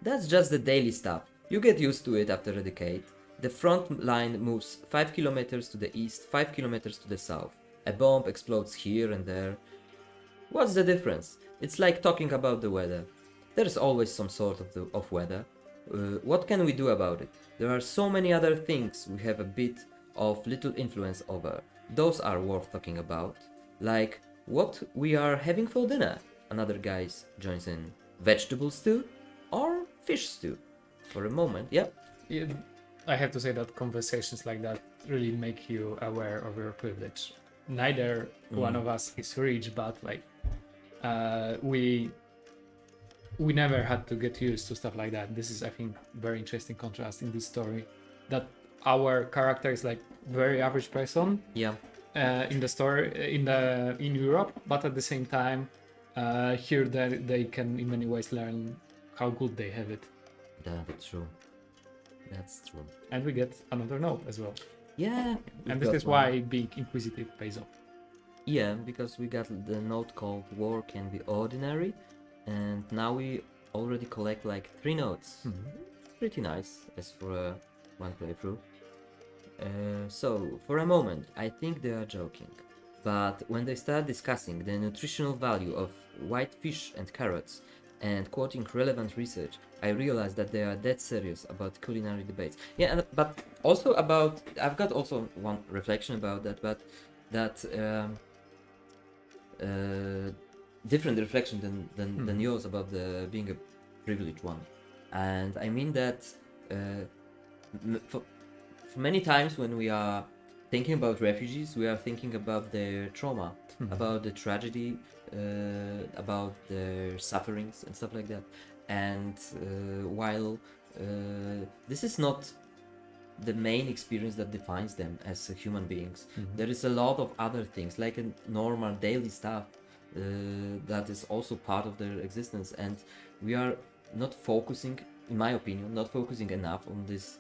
that's just the daily stuff. You get used to it after a decade. The front line moves 5 kilometers to the east, 5 kilometers to the south. A bomb explodes here and there. What's the difference? It's like talking about the weather. There's always some sort of weather. What can we do about it? There are so many other things we have a bit of little influence over. Those are worth talking about. Like what we are having for dinner. Another guy joins in. Vegetable stew or fish stew? For a moment, yeah. Yeah, I have to say that conversations like that really make you aware of your privilege. Neither one of us is rich, but like we never had to get used to stuff like that. This is, I think, very interesting contrast in this story, that our character is like very average person Yeah. in the story in Europe, but at the same time here they can in many ways learn how good they have it. That's true. That's true. And we get another note as well. Yeah. And this is why being inquisitive pays off. Yeah, because we got the note called War Can Be Ordinary, and now we already collect like 3 notes. Pretty nice as for one playthrough. So, for a moment, I think they are joking. But when they start discussing the nutritional value of white fish and carrots, and quoting relevant research, I realized that they are dead serious about culinary debates. Yeah, but also about, I've got also one reflection about that, but that different reflection than yours about the being a privileged one. And I mean that for many times when we are thinking about refugees, we are thinking about their trauma, about the tragedy, about their sufferings and stuff like that. And while this is not the main experience that defines them as human beings, there is a lot of other things, like a normal daily stuff that is also part of their existence. And we are not focusing, in my opinion, not focusing enough on this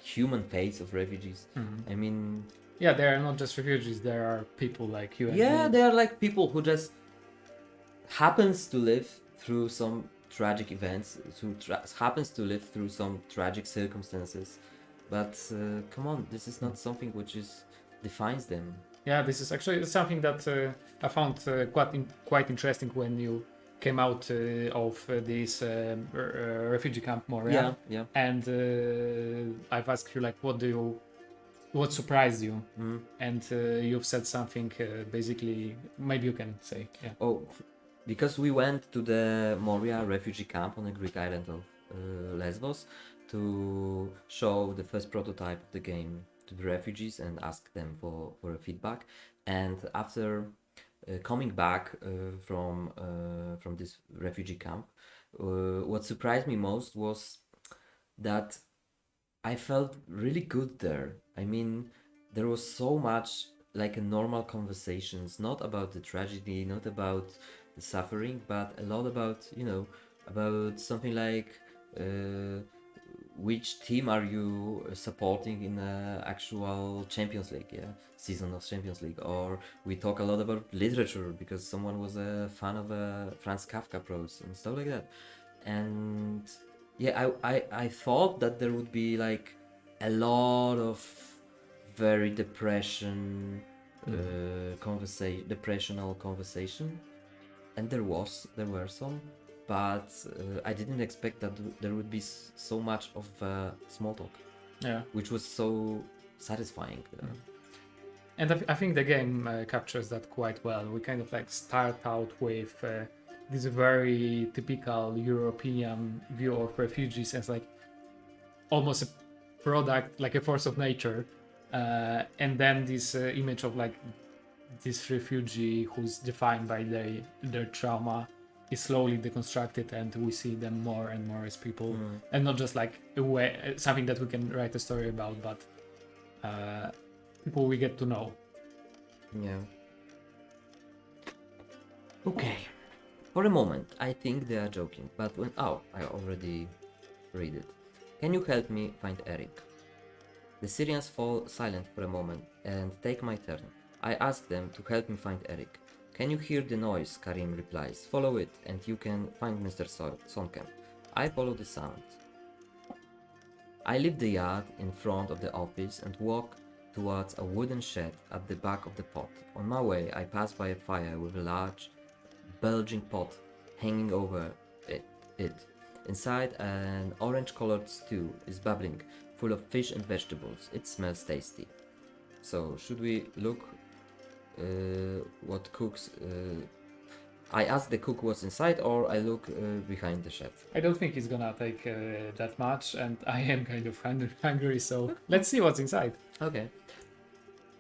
human face of refugees. I mean, yeah, they are not just refugees, there are people like you and yeah, me. they are like people who just happens to live through some tragic events, happens to live through some tragic circumstances. But come on, this is not something which defines them. Yeah, this is actually something that I found quite interesting when you came out of this refugee camp Moria. Yeah. And I've asked you like, what surprised you? And you've said something basically, maybe you can say. Yeah. Oh, because we went to the Moria refugee camp on the Greek island of Lesbos to show the first prototype of the game to the refugees and ask them for a feedback. And after coming back from this refugee camp, what surprised me most was that I felt really good there. I mean, there was so much like a normal conversations, not about the tragedy, not about the suffering, but a lot about, about something like which team are you supporting in the actual Champions League, season of Champions League. Or we talk a lot about literature because someone was a fan of Franz Kafka prose and stuff like that. And yeah, I thought that there would be like a lot of very depressional conversation, and there were some, but I didn't expect that there would be so much of small talk, Yeah. which was so satisfying. And I think the game captures that quite well. We kind of like start out with this very typical European view of refugees as like almost a product, like a force of nature, and then this image of like this refugee who's defined by their trauma is slowly deconstructed, and we see them more and more as people, and not just like a way, something that we can write a story about, but people we get to know. Yeah. Okay. For a moment, I think they are joking, but when I already read it. Can you help me find Eric? The Syrians fall silent for a moment and take my turn. I ask them to help me find Eric. Can you hear the noise? Karim replies. Follow it and you can find Mr. Sonkamp. I follow the sound. I leave the yard in front of the office and walk towards a wooden shed at the back of the pot. On my way, I pass by a fire with a large bulging pot hanging over it. Inside, an orange-colored stew is bubbling, full of fish and vegetables. It smells tasty. So, should we look what cooks? I ask the cook what's inside, or I look behind the shed. I don't think it's gonna take that much, and I am kind of hungry, so let's see what's inside. Okay.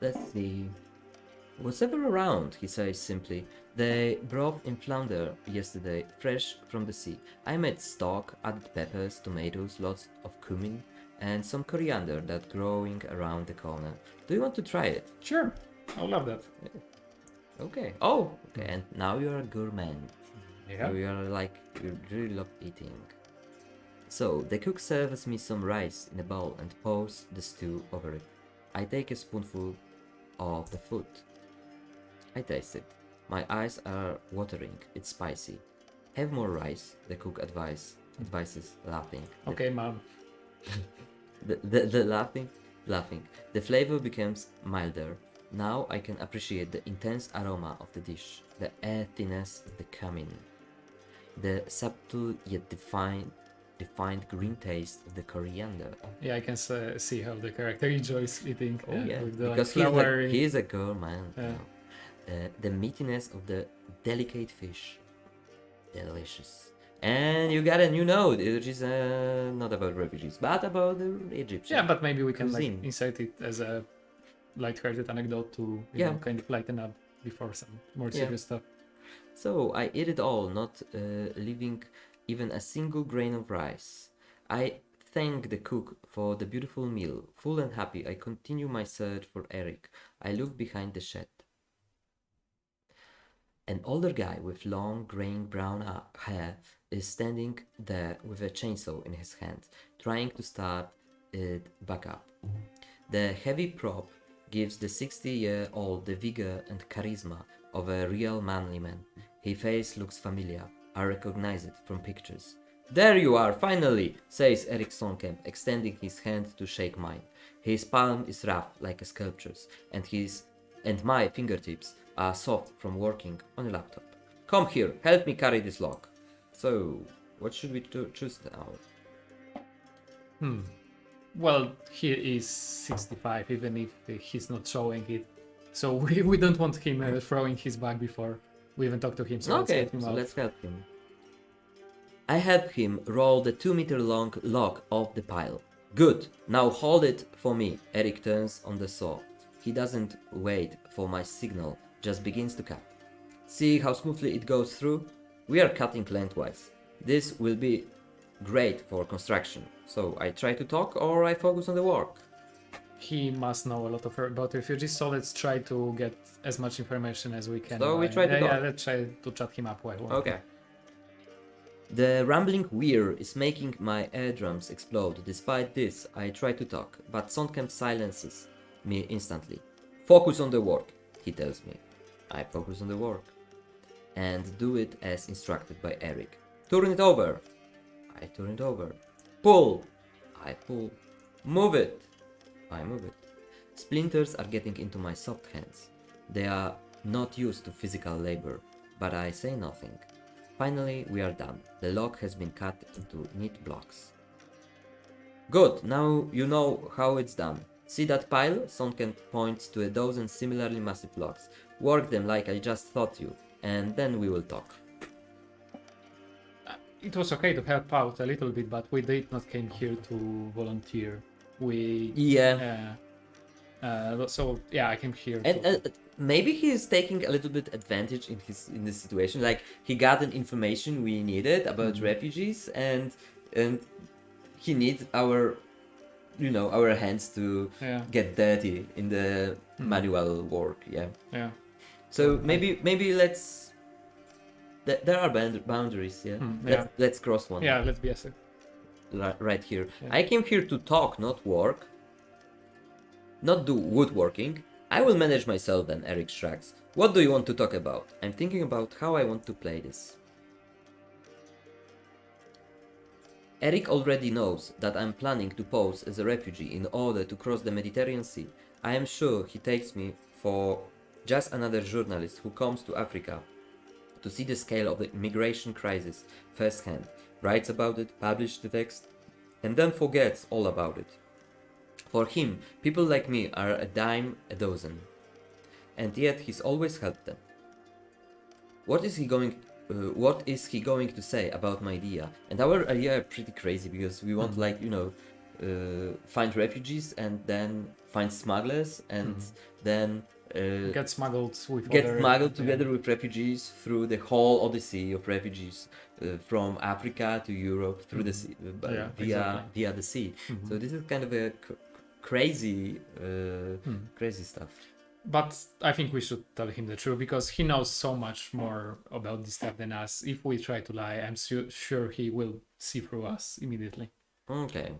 Let's see. Whatever around, he says simply. They brought in flounder yesterday, fresh from the sea. I made stock, added peppers, tomatoes, lots of cumin, and some coriander that growing around the corner. Do you want to try it? Sure, I'll love that. Okay. Oh, okay. And now you're a gourmet. Yeah. You really love eating. So the cook serves me some rice in a bowl and pours the stew over it. I take a spoonful of the food. I taste it. My eyes are watering. It's spicy. Have more rice, the cook advises, laughing. Okay, mom. The laughing. The flavor becomes milder. Now I can appreciate the intense aroma of the dish, the earthiness of the cumin, the subtle yet defined green taste of the coriander. Yeah, I can see how the character enjoys eating. Oh yeah, with the, because he's a gourmet. Yeah. You know. The meatiness of the delicate fish, delicious. And you got a new note, which is not about refugees, but about the Egyptian. Yeah, but maybe we can like cuisine. insert it as a light-hearted anecdote to you know, kind of lighten up before some more serious stuff. So I eat it all, not leaving even a single grain of rice. I thank the cook for the beautiful meal. Full and happy, I continue my search for Eric. I look behind the shed. An older guy with long, graying brown hair is standing there with a chainsaw in his hand, trying to start it back up. The heavy prop gives the 60-year-old the vigor and charisma of a real manly man. His face looks familiar. I recognize it from pictures. There you are, finally, says Eric Sonkamp, extending his hand to shake mine. His palm is rough like a sculpture's, and my fingertips are soft from working on a laptop. Come here, help me carry this log. So, what should we choose now? Well, he is 65, even if he's not showing it. So we don't want him throwing his bag before we even talk to him. So let's help him out. Let's help him. I help him roll the 2-meter long log off the pile. Good, now hold it for me. Eric turns on the saw. He doesn't wait for my signal, just begins to cut. See how smoothly it goes through? We are cutting lengthwise. This will be great for construction. So I try to talk or I focus on the work. He must know a lot about refugees, so let's try to get as much information as we can. So we try to talk. Yeah, let's try to chat him up while working. Okay. The rumbling whir is making my eardrums explode. Despite this, I try to talk, but Sondkamp silences me instantly. Focus on the work, he tells me. I focus on the work and do it as instructed by Eric. Turn it over. I turn it over. Pull. I pull. Move it. I move it. Splinters are getting into my soft hands. They are not used to physical labor, but I say nothing. Finally, we are done. The log has been cut into neat blocks. Good, now you know how it's done. See that pile? Sonken points to a dozen similarly massive logs. Work them like I just taught you, and then we will talk. It was okay to help out a little bit, but we did not came here to volunteer. We Yeah. so yeah, I came here. And to... maybe he is taking a little bit advantage in this situation. Like he got the information we needed about refugees, and he needs our our hands to get dirty in the manual work. Yeah. So maybe let's. There are boundaries. Let's cross one. Yeah, let's be a Right here. I came here to talk, not work. Not do woodworking. I will manage myself then, Eric shrugs. What do you want to talk about? I'm thinking about how I want to play this. Eric already knows that I'm planning to pose as a refugee in order to cross the Mediterranean Sea. I am sure he takes me for just another journalist who comes to Africa to see the scale of the immigration crisis firsthand, writes about it, publishes the text, and then forgets all about it. For him, people like me are a dime a dozen, and yet he's always helped them. What is he going to say about my idea? And our idea are pretty crazy because we want find refugees and then find smugglers and then get smuggled together with refugees through the whole odyssey of refugees from Africa to Europe through the sea, via the sea. So this is kind of a crazy stuff. But I think we should tell him the truth because he knows so much more about this stuff than us. If we try to lie, I'm sure he will see through us immediately. Okay.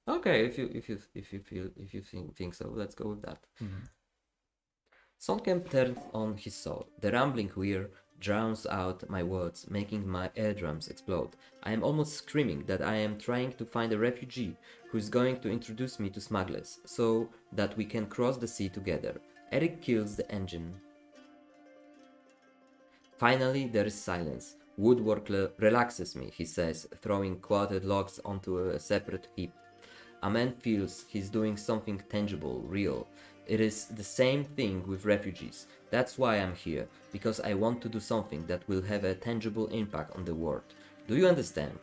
If you think so, let's go with that. Sonken turns on his saw. The rumbling whir drowns out my words, making my eardrums explode. I am almost screaming that I am trying to find a refugee who is going to introduce me to smugglers, so that we can cross the sea together. Eric kills the engine. Finally, there is silence. Woodwork relaxes me, he says, throwing quartered logs onto a separate heap. A man feels he's doing something tangible, real. It is the same thing with refugees. That's why I'm here, because I want to do something that will have a tangible impact on the world. Do you understand?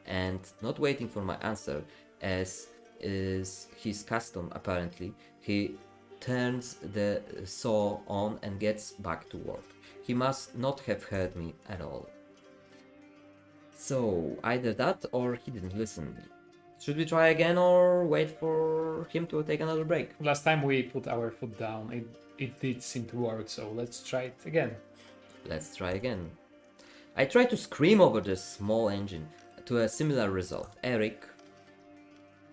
And not waiting for my answer, as is his custom apparently, he turns the saw on and gets back to work. He must not have heard me at all. So, either that or he didn't listen. Should we try again or wait for him to take another break? Last time we put our foot down, it did seem to work, so let's try it again. Let's try again. I try to scream over the small engine, to a similar result. Eric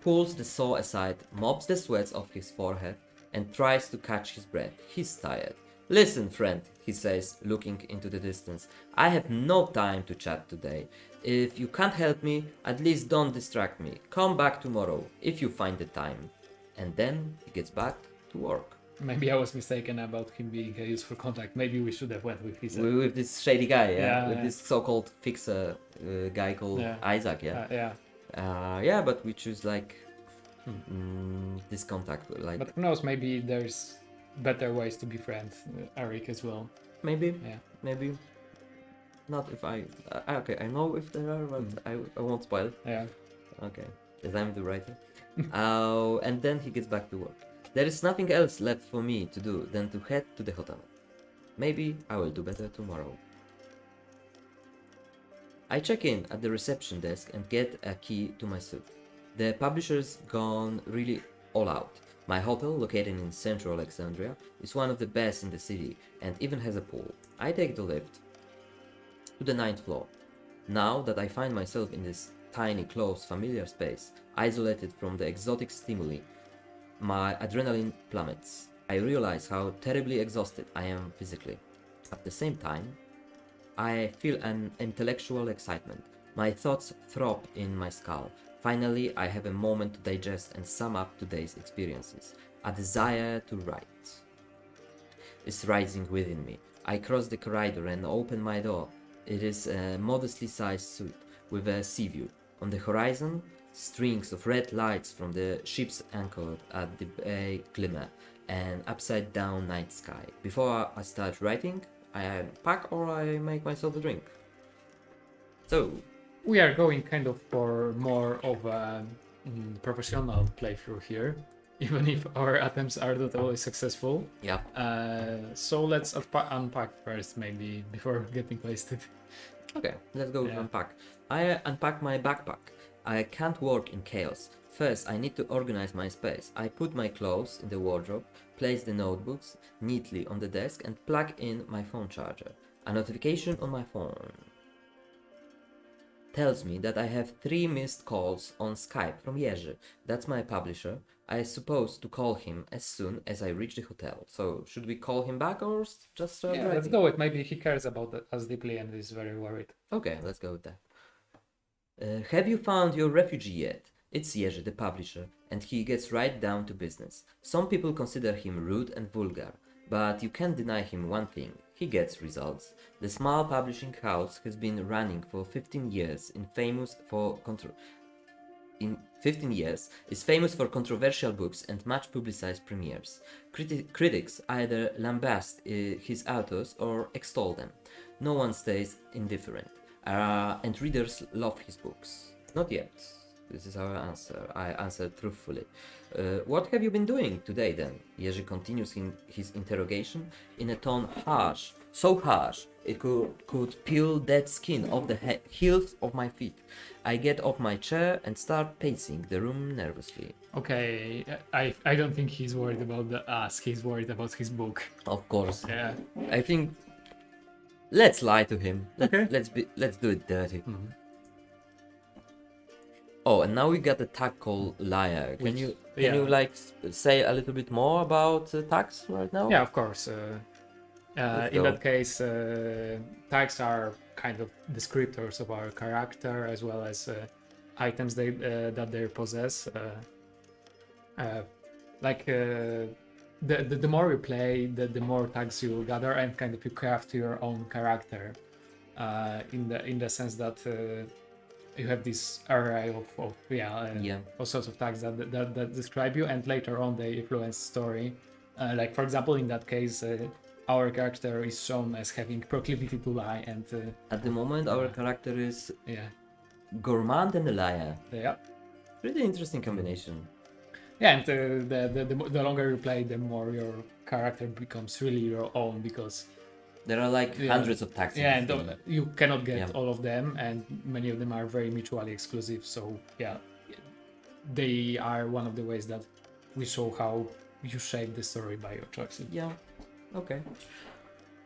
pulls the saw aside, mops the sweat off his forehead, and tries to catch his breath. He's tired. Listen, friend, he says, looking into the distance. I have no time to chat today. If you can't help me, at least don't distract me. Come back tomorrow, if you find the time. And then he gets back to work. Maybe I was mistaken about him being a useful contact. Maybe we should have went with his... With this shady guy, with this so-called fixer guy called Isaac, but we choose this contact. But who knows, maybe there's better ways to befriend Eric as well. Maybe. Not if I I know if there are, but I won't spoil it. Okay, as I'm the writer. And then he gets back to work. There is nothing else left for me to do than to head to the hotel. Maybe I will do better tomorrow. I check in at the reception desk and get a key to my suit. The publisher's gone really all out. My hotel, located in central Alexandria, is one of the best in the city and even has a pool. I take the lift to the 9th floor. Now that I find myself in this tiny, close, familiar space, isolated from the exotic stimuli, my adrenaline plummets. I realize how terribly exhausted I am physically. At the same time, I feel an intellectual excitement. My thoughts throb in my skull. Finally, I have a moment to digest and sum up today's experiences. A desire to write is rising within me. I cross the corridor and open my door. It is a modestly sized suite with a sea view. On the horizon, Strings of red lights from the ships anchored at the bay glimmer, an upside down night sky. Before I start writing, I unpack or I make myself a drink. So, We are going kind of for more of a professional playthrough here, even if our attempts are not always successful. yeah. So let's unpack first, maybe, before getting wasted. Okay, let's go with Yeah. unpack. I unpack my backpack. I can't work in chaos. First, I need to organize my space. I put my clothes in the wardrobe, place the notebooks neatly on the desk, and plug in my phone charger. A notification on my phone tells me that I have 3 missed calls on Skype from Jędrzej. That's my publisher. I suppose to call him as soon as I reach the hotel. So, should we call him back or just start Yeah, let's writing? go with maybe he cares about us deeply and is very worried. Okay, let's go with that. Have you found your refugee yet? It's Jędrzej, the publisher, and he gets right down to business. Some people consider him rude and vulgar, but you can't deny him one thing. He gets results. The small publishing house has been running for 15 years in 15 years is famous for controversial books and much publicized premieres. Critics either lambast his authors or extol them. No one stays indifferent. And readers love his books. Not yet. This is our answer. I answered truthfully. What have you been doing today then? Jerzy continues his interrogation in a tone harsh, so harsh it could peel dead skin off the heels of my feet. I get off my chair and start pacing the room nervously. Okay, I don't think he's worried about the us. He's worried about his book. Of course. Yeah. I think let's lie to him. Okay. Let's do it dirty. Oh, and now we got a tag called liar. Can you like say a little bit more about tags right now? Yeah, of course. Let's In go. that case, tags are kind of descriptors of our character as well as items that they possess. The more you play, the more tags you gather and kind of you craft your own character. In the sense that you have this array of all sorts of tags that describe you, and later on they influence story. Like for example, in that case, our character is shown as having proclivity to lie, and At the moment, our character is yeah, gourmand and a liar. yeah, Pretty interesting combination. yeah. And the longer you play, the more your character becomes really your own, because There are like hundreds of tags. yeah, in this and game. you cannot get Yeah. all of them, and many of them are very mutually exclusive. So yeah, they are one of the ways that we show how you shape the story by your choices. Yeah. Okay.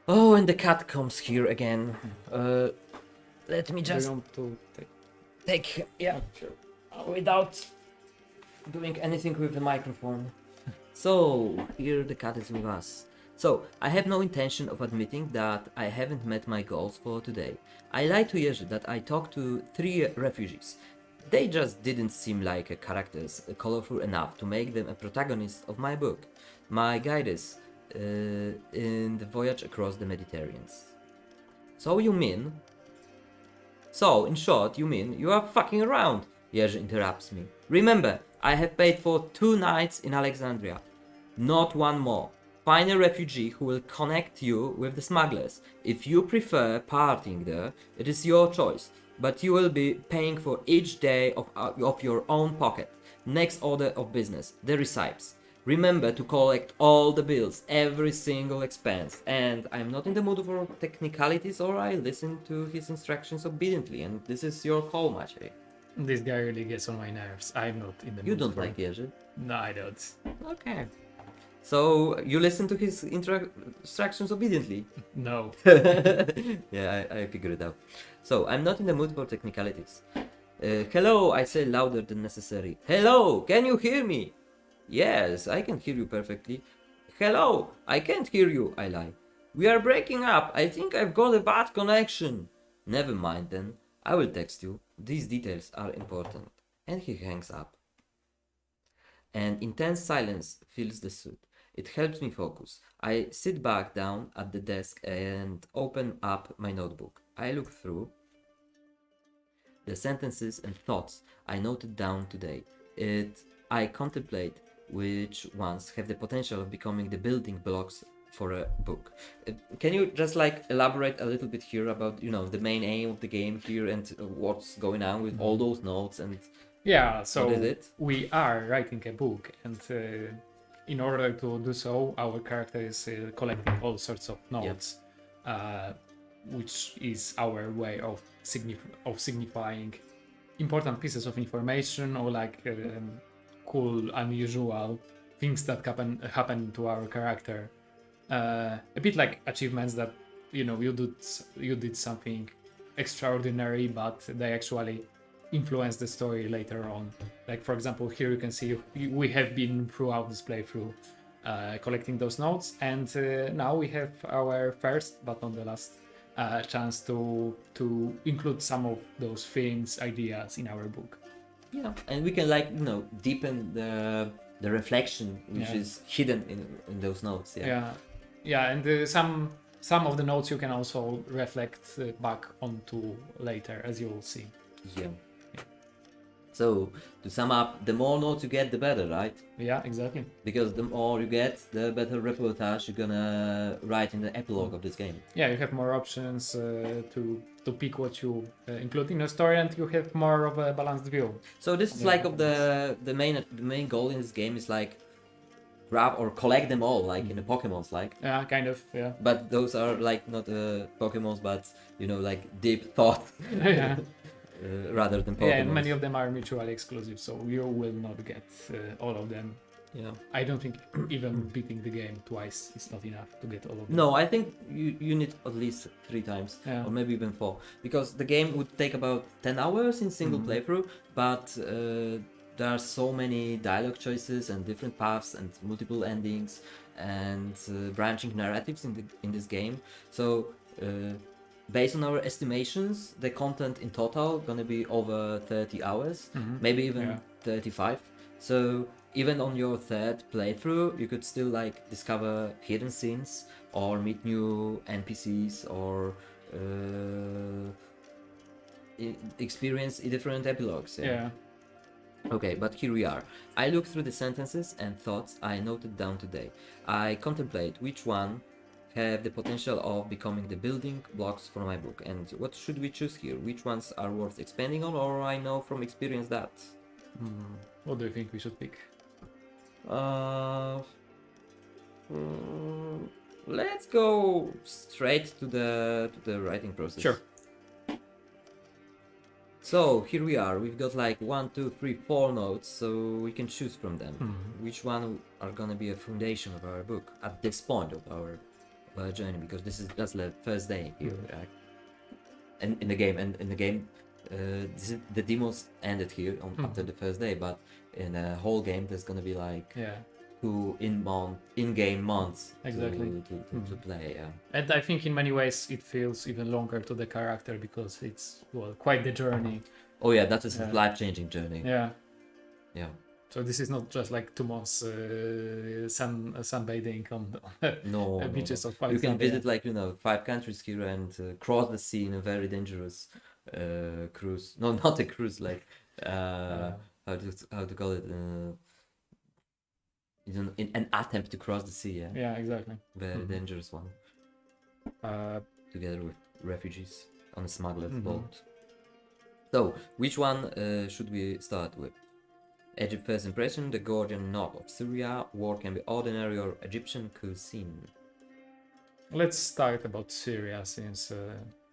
Oh, and the cat comes here again. Let me Do you just want to take sure. without doing anything with the microphone. So here the cat is with us. So I have no intention of admitting that I haven't met my goals for today. I lied to Jerzy that I talked to 3 refugees. They just didn't seem like characters colorful enough to make them a protagonist of my book. My guides in the voyage across the Mediterranean. So in short, you mean you are fucking around? Jerzy interrupts me. Remember, I have paid for 2 nights in Alexandria. Not one more. Find a refugee who will connect you with the smugglers. If you prefer partying there, it is your choice. But you will be paying for each day of your own pocket. Next order of business, the receipts. Remember to collect all the bills, every single expense. And I'm not in the mood for technicalities, or I listen to his instructions obediently. And this is your call, Maciej. This guy really gets on my nerves. I'm not in the mood. You don't for like it. Jerzy? No, I don't. Okay. So you listen to his instructions obediently? No. Yeah, I figured it out. So I'm not in the mood for technicalities. Hello, I say louder than necessary. Hello, can you hear me? Yes, I can hear you perfectly. Hello, I can't hear you, I lie. We are breaking up. I think I've got a bad connection. Never mind then. I will text you. These details are important. And he hangs up. An intense silence fills the suite. It helps me focus. I sit back down at the desk and open up my notebook. I look through. the sentences and thoughts I noted down today. I contemplate which ones have the potential of becoming the building blocks for a book. Can you just like elaborate a little bit here about the main aim of the game here and what's going on with all those notes and Yeah, so what is it? we are writing a book, and in order to do so, our character is collecting all sorts of notes, which is our way of signifying important pieces of information or like cool, unusual things that happen to our character. A bit like achievements that you did something extraordinary, but they actually influence the story later on. Like for example, here you can see we have been throughout this playthrough collecting those notes, and now we have our first but not the last chance to include some of those themes, ideas in our book. Yeah, and we can like deepen the reflection which is hidden in those notes. Yeah, and some of the notes you can also reflect back onto later, as you will see. Yeah. So to sum up, the more notes you get, the better, right? Yeah, exactly. Because the more you get, the better reportage you're gonna write in the epilogue of this game. Yeah, you have more options to pick what you include in your story, and you have more of a balanced view. So this is like of the main goal in this game is like grab or collect them all, like in the Pokemons, like. Yeah, kind of. Yeah. But those are like not Pokemons, but like deep thought. Yeah. Rather than Pokemon. Yeah, and many of them are mutually exclusive, so you will not get all of them. Yeah. I don't think even beating the game twice is not enough to get all of them. No, I think you need at least 3 times, or maybe even 4, because the game would take about 10 hours in single playthrough, but there are so many dialogue choices and different paths and multiple endings and branching narratives in this game. So based on our estimations, the content in total gonna be over 30 hours, maybe even 35. So even on your 3rd playthrough, you could still like discover hidden scenes or meet new NPCs or experience different epilogues. Yeah. Okay, but here we are. I look through the sentences and thoughts I noted down today. I contemplate which one have the potential of becoming the building blocks for my book. And what should we choose here? Which ones are worth expanding on, or I know from experience that? What do you think we should pick? Let's go straight to the writing process. Sure. So here we are. We've got like 1, 2, 3, 4 notes, so we can choose from them. Which one are gonna be a foundation of our book at this point of our journey? Because this is just the first day here, right? And in the game, the demos ended here after the first day, but in the whole game, there's gonna be like 2 in-game months to play. Yeah. And I think in many ways it feels even longer to the character because it's quite the journey. Oh yeah, that is a life-changing journey. Yeah. Yeah. So this is not just like 2 months sunbathing on the beaches of You can visit like 5 countries here and cross the sea in a very dangerous cruise. No, not a cruise, like how to call it? An attempt to cross the sea. Yeah. Yeah, exactly. Very dangerous one. Together with refugees on a smuggler's boat. So, which one should we start with? Egypt first impression, the Gordian knot of Syria, war can be ordinary or Egyptian cuisine. Let's start about Syria since...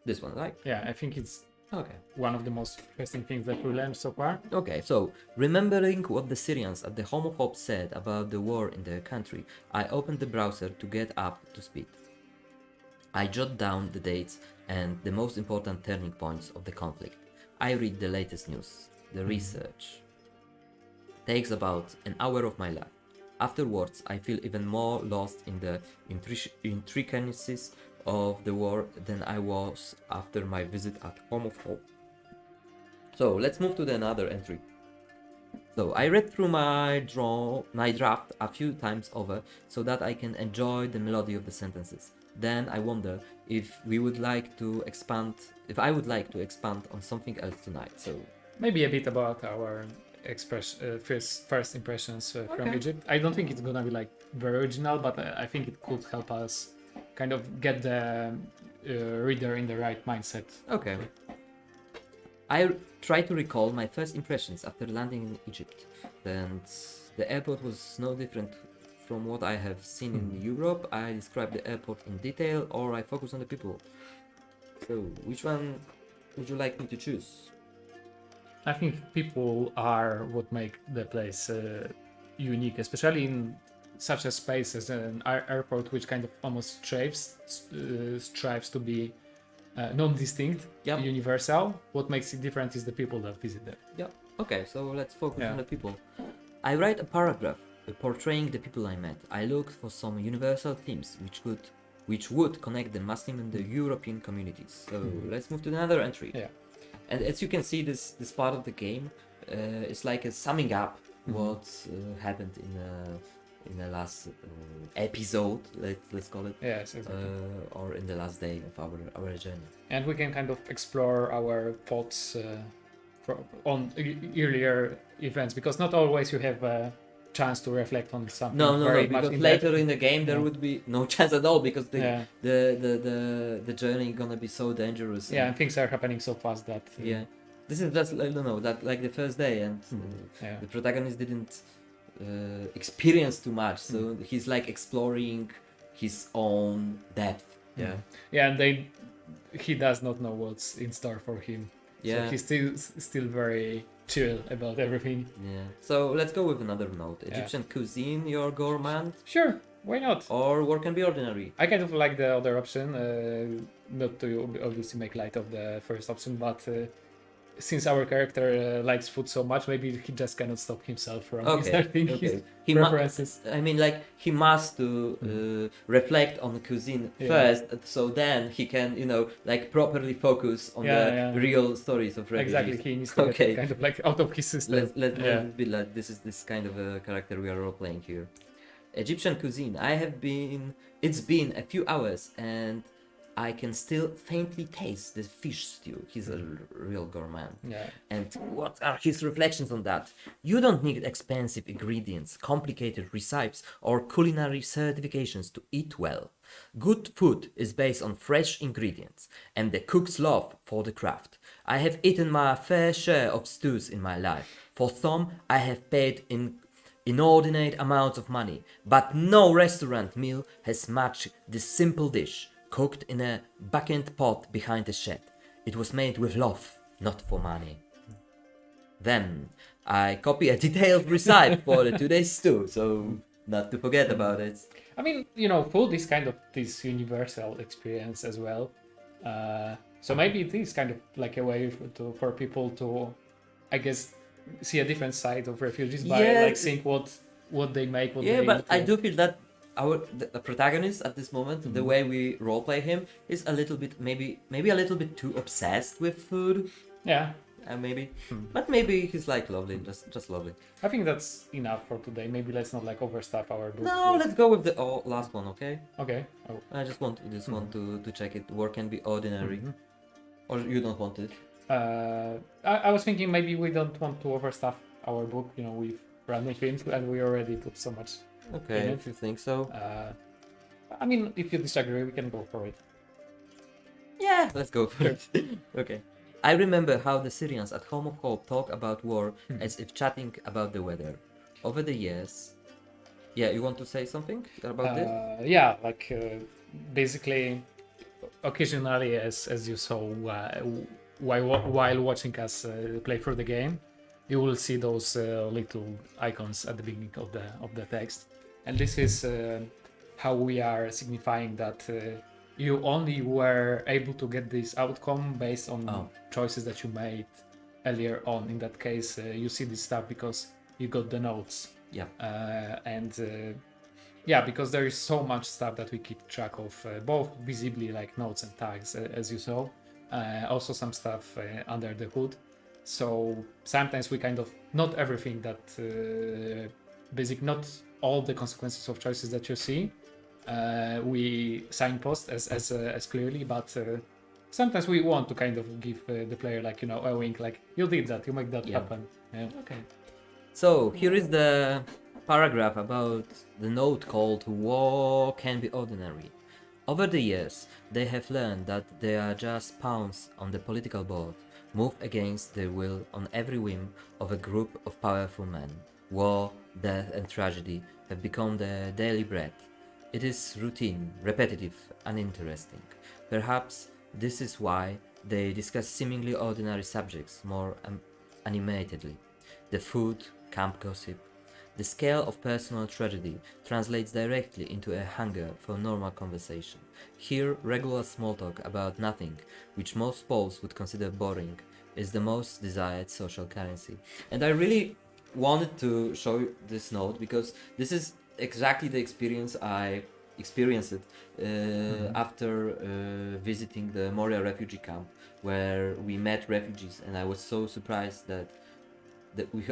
this one, right? Yeah, I think it's okay. One of the most interesting things that we learned so far. Okay, so remembering what the Syrians at the Home of Hope said about the war in their country, I opened the browser to get up to speed. I jot down the dates and the most important turning points of the conflict. I read the latest news, the research. Takes about an hour of my life. Afterwards, I feel even more lost in the intricacies of the war than I was after my visit at Home of Hope. So let's move to another entry. So I read through my draft a few times over so that I can enjoy the melody of the sentences. then I wonder if we would like to expand, if I would like to expand on something else tonight. So Maybe a bit about our first impressions from Okay. Egypt. I don't think it's gonna be like very original, but I think it could help us kind of get the reader in the right mindset. okay. I try to recall my first impressions after landing in Egypt, and the airport was no different from what I have seen in Europe. I describe the airport in detail, or I focus on the people. So, which one would you like me to choose? I think people are what make the place unique, especially in such a space as an airport, which kind of almost strives to be non-distinct, Yep. universal. What makes it different is the people that visit there. Yeah. Okay, so let's focus Yeah. on the people. I write a paragraph portraying the people I met. I looked for some universal themes which would connect the Muslim and the European communities. So let's move to another entry. Yeah. And as you can see, this part of the game is like a summing up what happened in the last episode, let's call it, Yes, exactly. or in the last day of our journey. And we can kind of explore our thoughts on earlier events, because not always you have a chance to reflect on something No, very much because in later depth. in the game there Yeah. would be no chance at all because Yeah. the journey gonna be so dangerous. Yeah, and things are happening so fast that Yeah, this is just I don't know that like the first day, and yeah. the protagonist didn't experience too much, so he's like exploring his own depth. Yeah, Yeah, and he does not know what's in store for him. yeah, So he's still very chill about everything. yeah. So let's go with another note. Egyptian cuisine, your gourmand, Sure, why not? or work can be ordinary. I kind of like the other option, not to obviously make light of the first option, but since our character likes food so much, maybe he just cannot stop himself from starting his He preferences. I mean, like he must to reflect on the cuisine first, so then he can, like properly focus on the real stories of refugees. Exactly, he needs to get kind of like out of his system. Let's be like this kind of a character we are role playing here. Egyptian cuisine. It's been a few hours and I can still faintly taste the fish stew. He's a real gourmand. Yeah. And what are his reflections on that? You don't need expensive ingredients, complicated recipes, or culinary certifications to eat well. Good food is based on fresh ingredients and the cook's love for the craft. I have eaten my fair share of stews in my life. For some, I have paid inordinate amounts of money, but no restaurant meal has matched this simple dish, cooked in a back-end pot behind a shed. It was made with love, not for money. Then I copy a detailed recipe for the today's stew, so not to forget about it. I mean, food is kind of this universal experience as well. So maybe it is kind of like a way for people to, I guess, see a different side of refugees by like seeing what they make. What they but eat. I do feel that the protagonist at this moment, the way we roleplay him, is a little bit maybe a little bit too obsessed with food. Yeah. Maybe, but maybe he's like lovely, just lovely. I think that's enough for today. Maybe let's not like overstuff our book. No, let's go with the last one, okay? Okay. Oh. I just want this one to check it. Work can be ordinary, or you don't want it? I was thinking maybe we don't want to overstuff our book. With random things, and we already put so much. Okay, if you think so. I mean, if you disagree, we can go for it. Yeah, let's go for it. Okay. I remember how the Syrians at Home of Hope talk about war as if chatting about the weather. Over the years... Yeah, you want to say something about this? Yeah, like basically, occasionally, as you saw while watching us play through the game, you will see those little icons at the beginning of the text, and this is how we are signifying that you only were able to get this outcome based on choices that you made earlier on. In that case, you see this stuff because you got the notes. Yeah. Because there is so much stuff that we keep track of, both visibly like notes and tags, as you saw, also some stuff under the hood. So sometimes we kind of, not everything that, not all the consequences of choices that you see we signpost as clearly, but sometimes we want to kind of give the player like a wink, like you did that, you make that happen. Yeah. Okay. So here is the paragraph about the note called "War Can Be Ordinary." Over the years, they have learned that they are just pawns on the political board, moved against their will on every whim of a group of powerful men. War, death, and tragedy have become their daily bread. It is routine, repetitive, uninteresting. Perhaps this is why they discuss seemingly ordinary subjects more animatedly. The food, camp gossip. The scale of personal tragedy translates directly into a hunger for normal conversation. Here, regular small talk about nothing, which most Poles would consider boring, is the most desired social currency. And I really wanted to show you this note because this is exactly the experience I experienced after visiting the Moria refugee camp, where we met refugees, and I was so surprised that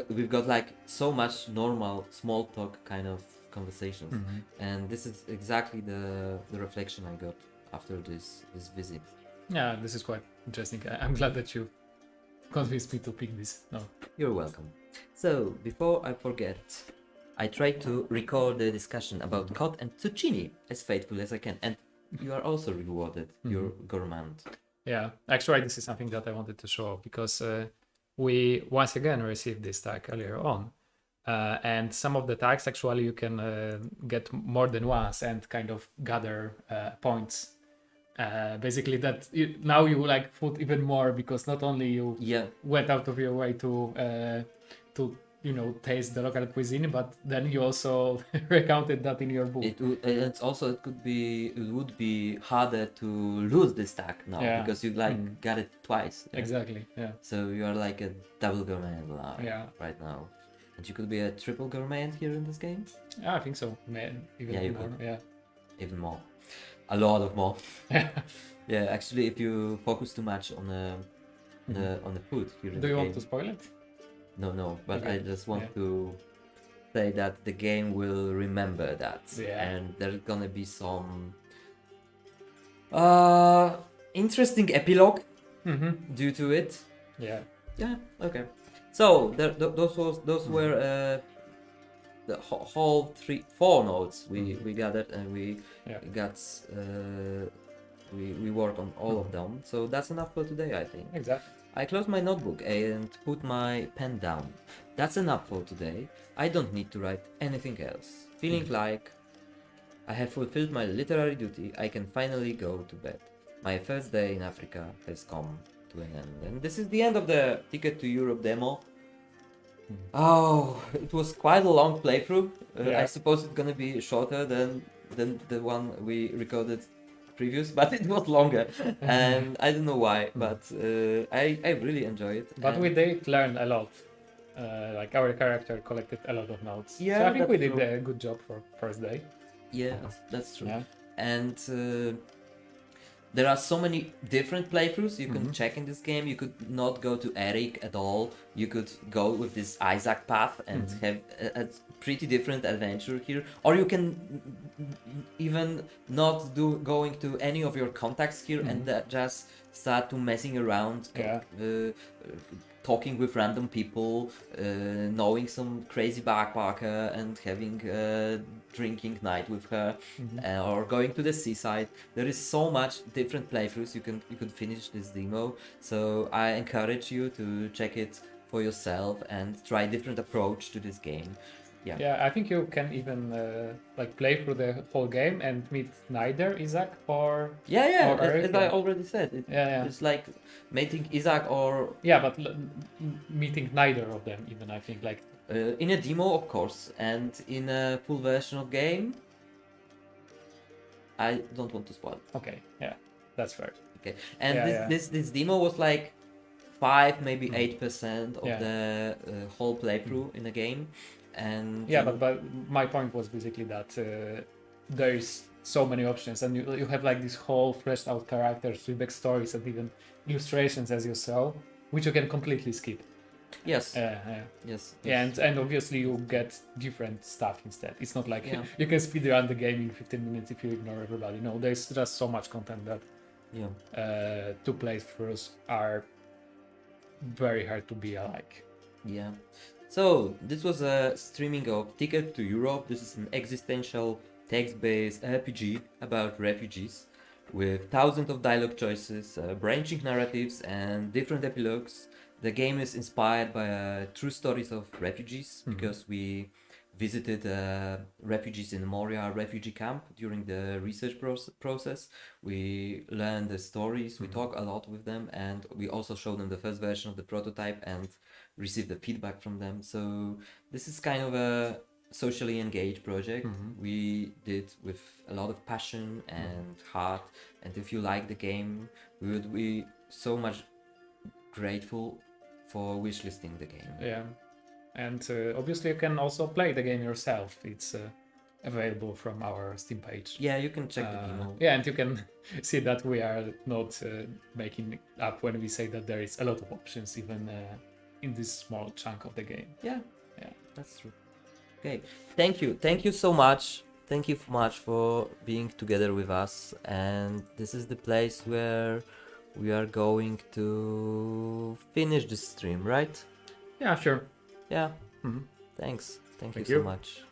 we've got like so much normal small talk kind of conversations, and this is exactly the reflection I got after this visit. Yeah, this is quite interesting. I'm glad that you convinced me to pick this. No. You're welcome. So before I forget, I tried to record the discussion about cod and zucchini as faithful as I can, and you are also rewarded. You're gourmand. Yeah, actually, this is something that I wanted to show because we once again received this tag earlier on, and some of the tags actually you can get more than once and kind of gather points. Basically, that now you like put even more because not only you went out of your way to taste the local cuisine, but then you also recounted that in your book. It would be harder to lose this tag now because you got it twice. Exactly. Yeah. So you are like a double gourmand right now, and you could be a triple gourmand here in this game. Yeah, I think so. Even more. Yeah. Even more. A lot of more. Yeah, actually, if you focus too much on the food here in Do the you game, want to spoil it? No, but Okay. I just want to say that the game will remember that, Yeah. and there's gonna be some interesting epilogue due to it. Yeah. Yeah. Okay. So those were the whole 4 notes we gathered, and we got we worked on all of them. So that's enough for today, I think. Exactly. I close my notebook and put my pen down. That's enough for today. I don't need to write anything else. Feeling like I have fulfilled my literary duty, I can finally go to bed. My first day in Africa has come to an end. And this is the end of the Ticket to Europe demo. Oh, it was quite a long playthrough. I suppose it's gonna be shorter than the one we recorded previous, but it was longer, and I don't know why, but I really enjoy it. But we did learn a lot. Like our character collected a lot of notes. Yeah, so I think we did true. a good job for first day. Yeah, that's true. Yeah. And there are so many different playthroughs you can check in this game. You could not go to Eric at all. You could go with this Isaac path and have a pretty different adventure here. Or you can even not going to any of your contacts here and just start to messing around, talking with random people, knowing some crazy backpacker and having a drinking night with her, or going to the seaside. There is so much different playthroughs you could finish this demo. So I encourage you to check it for yourself and try different approach to this game. Yeah, I think you can even like play through the whole game and meet neither Isaac or or Eric, as I already said, it's like meeting Isaac or but meeting neither of them even, I think, like in a demo, of course, and in a full version of game. I don't want to spoil. Okay, yeah, that's fair. Okay, and this demo was like 5, maybe 8% of the whole playthrough in the game. And but my point was basically that there is so many options, and you have like this whole fleshed out characters with backstories and even illustrations, as you saw, which you can completely skip. Yes. Yeah. Yes. Yeah, and obviously you get different stuff instead. It's not like Yeah. you can speedrun the game in 15 minutes if you ignore everybody. No, there's just so much content that Yeah. 2 playthroughs are very hard to be alike. Yeah. So this was a streaming of Ticket to Europe. This is an existential text-based RPG about refugees with thousands of dialogue choices, branching narratives, and different epilogues. The game is inspired by true stories of refugees because we visited refugees in Moria refugee camp during the research process. We learned the stories, we talk a lot with them, and we also showed them the first version of the prototype and received the feedback from them. So this is kind of a socially engaged project we did with a lot of passion and heart. And if you like the game, we would be so much grateful for wishlisting the game. Yeah, and obviously you can also play the game yourself. It's available from our Steam page. Yeah, you can check the demo. Yeah, and you can see that we are not making it up when we say that there is a lot of options even in this small chunk of the game. Yeah, Yeah, that's true. Okay, thank you so much. Thank you much for being together with us. And this is the place where we are going to finish the stream, right? yeah, sure. Yeah. Thanks. Thank you Thank so you. much.